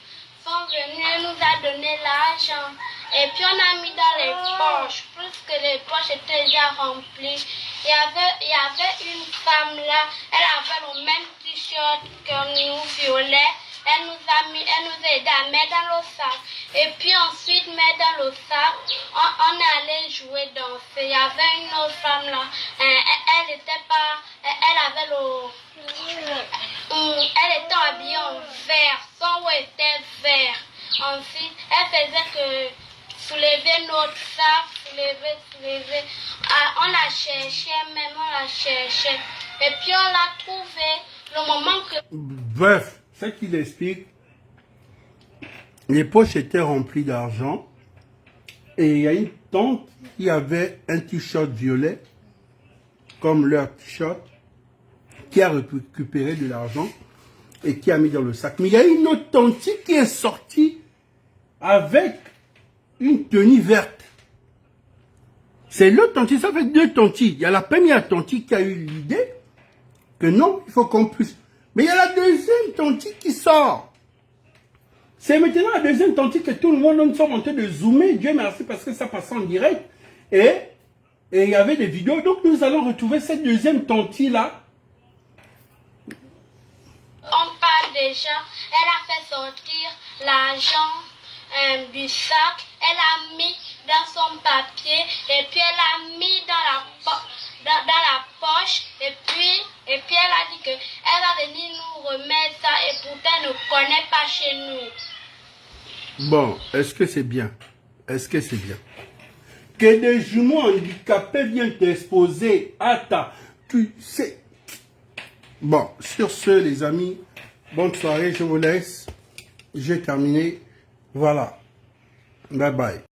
sont venus, nous a donné l'argent et puis on a mis dans les poches, plus que les poches étaient déjà remplies. Il y avait une femme là, elle avait le même t-shirt que nous, violet. Elle nous a aidé à mettre dans le sac. Et puis ensuite, mettre dans le sac, on est allé jouer, danser. Il y avait une autre femme là, elle avait elle était habillée en vert, son haut était vert. Ensuite, elle faisait que soulever notre sac, soulever. On la cherchait, même on la cherchait. Et puis on l'a trouvé le moment que... Bref, ce qu'il explique, les poches étaient remplies d'argent et il y a une tante qui avait un t-shirt violet, comme leur t-shirt, qui a récupéré de l'argent et qui a mis dans le sac. Mais il y a une autre tante qui est sortie avec une tenue verte. C'est l'autre tante, ça fait deux tantes. Il y a la première tante qui a eu l'idée que non, il faut qu'on puisse. Mais il y a la deuxième tontine qui sort. C'est maintenant la deuxième tontine que tout le monde, nous sommes en train de zoomer. Dieu merci parce que ça passe en direct. Et il y avait des vidéos. Donc nous allons retrouver cette deuxième tontine-là. On parle déjà, elle a fait sortir l'argent du sac, elle a mis dans son papier et puis elle a mis dans la poche et puis elle a dit qu'elle va venir nous remettre ça et pourtant elle ne connaît pas chez nous. Bon, est-ce que c'est bien? Est-ce que c'est bien? Que des jumeaux handicapés viennent t'exposer à ta... Tu sais... Bon, sur ce, les amis, bonne soirée, je vous laisse. J'ai terminé. Voilà. Bye bye.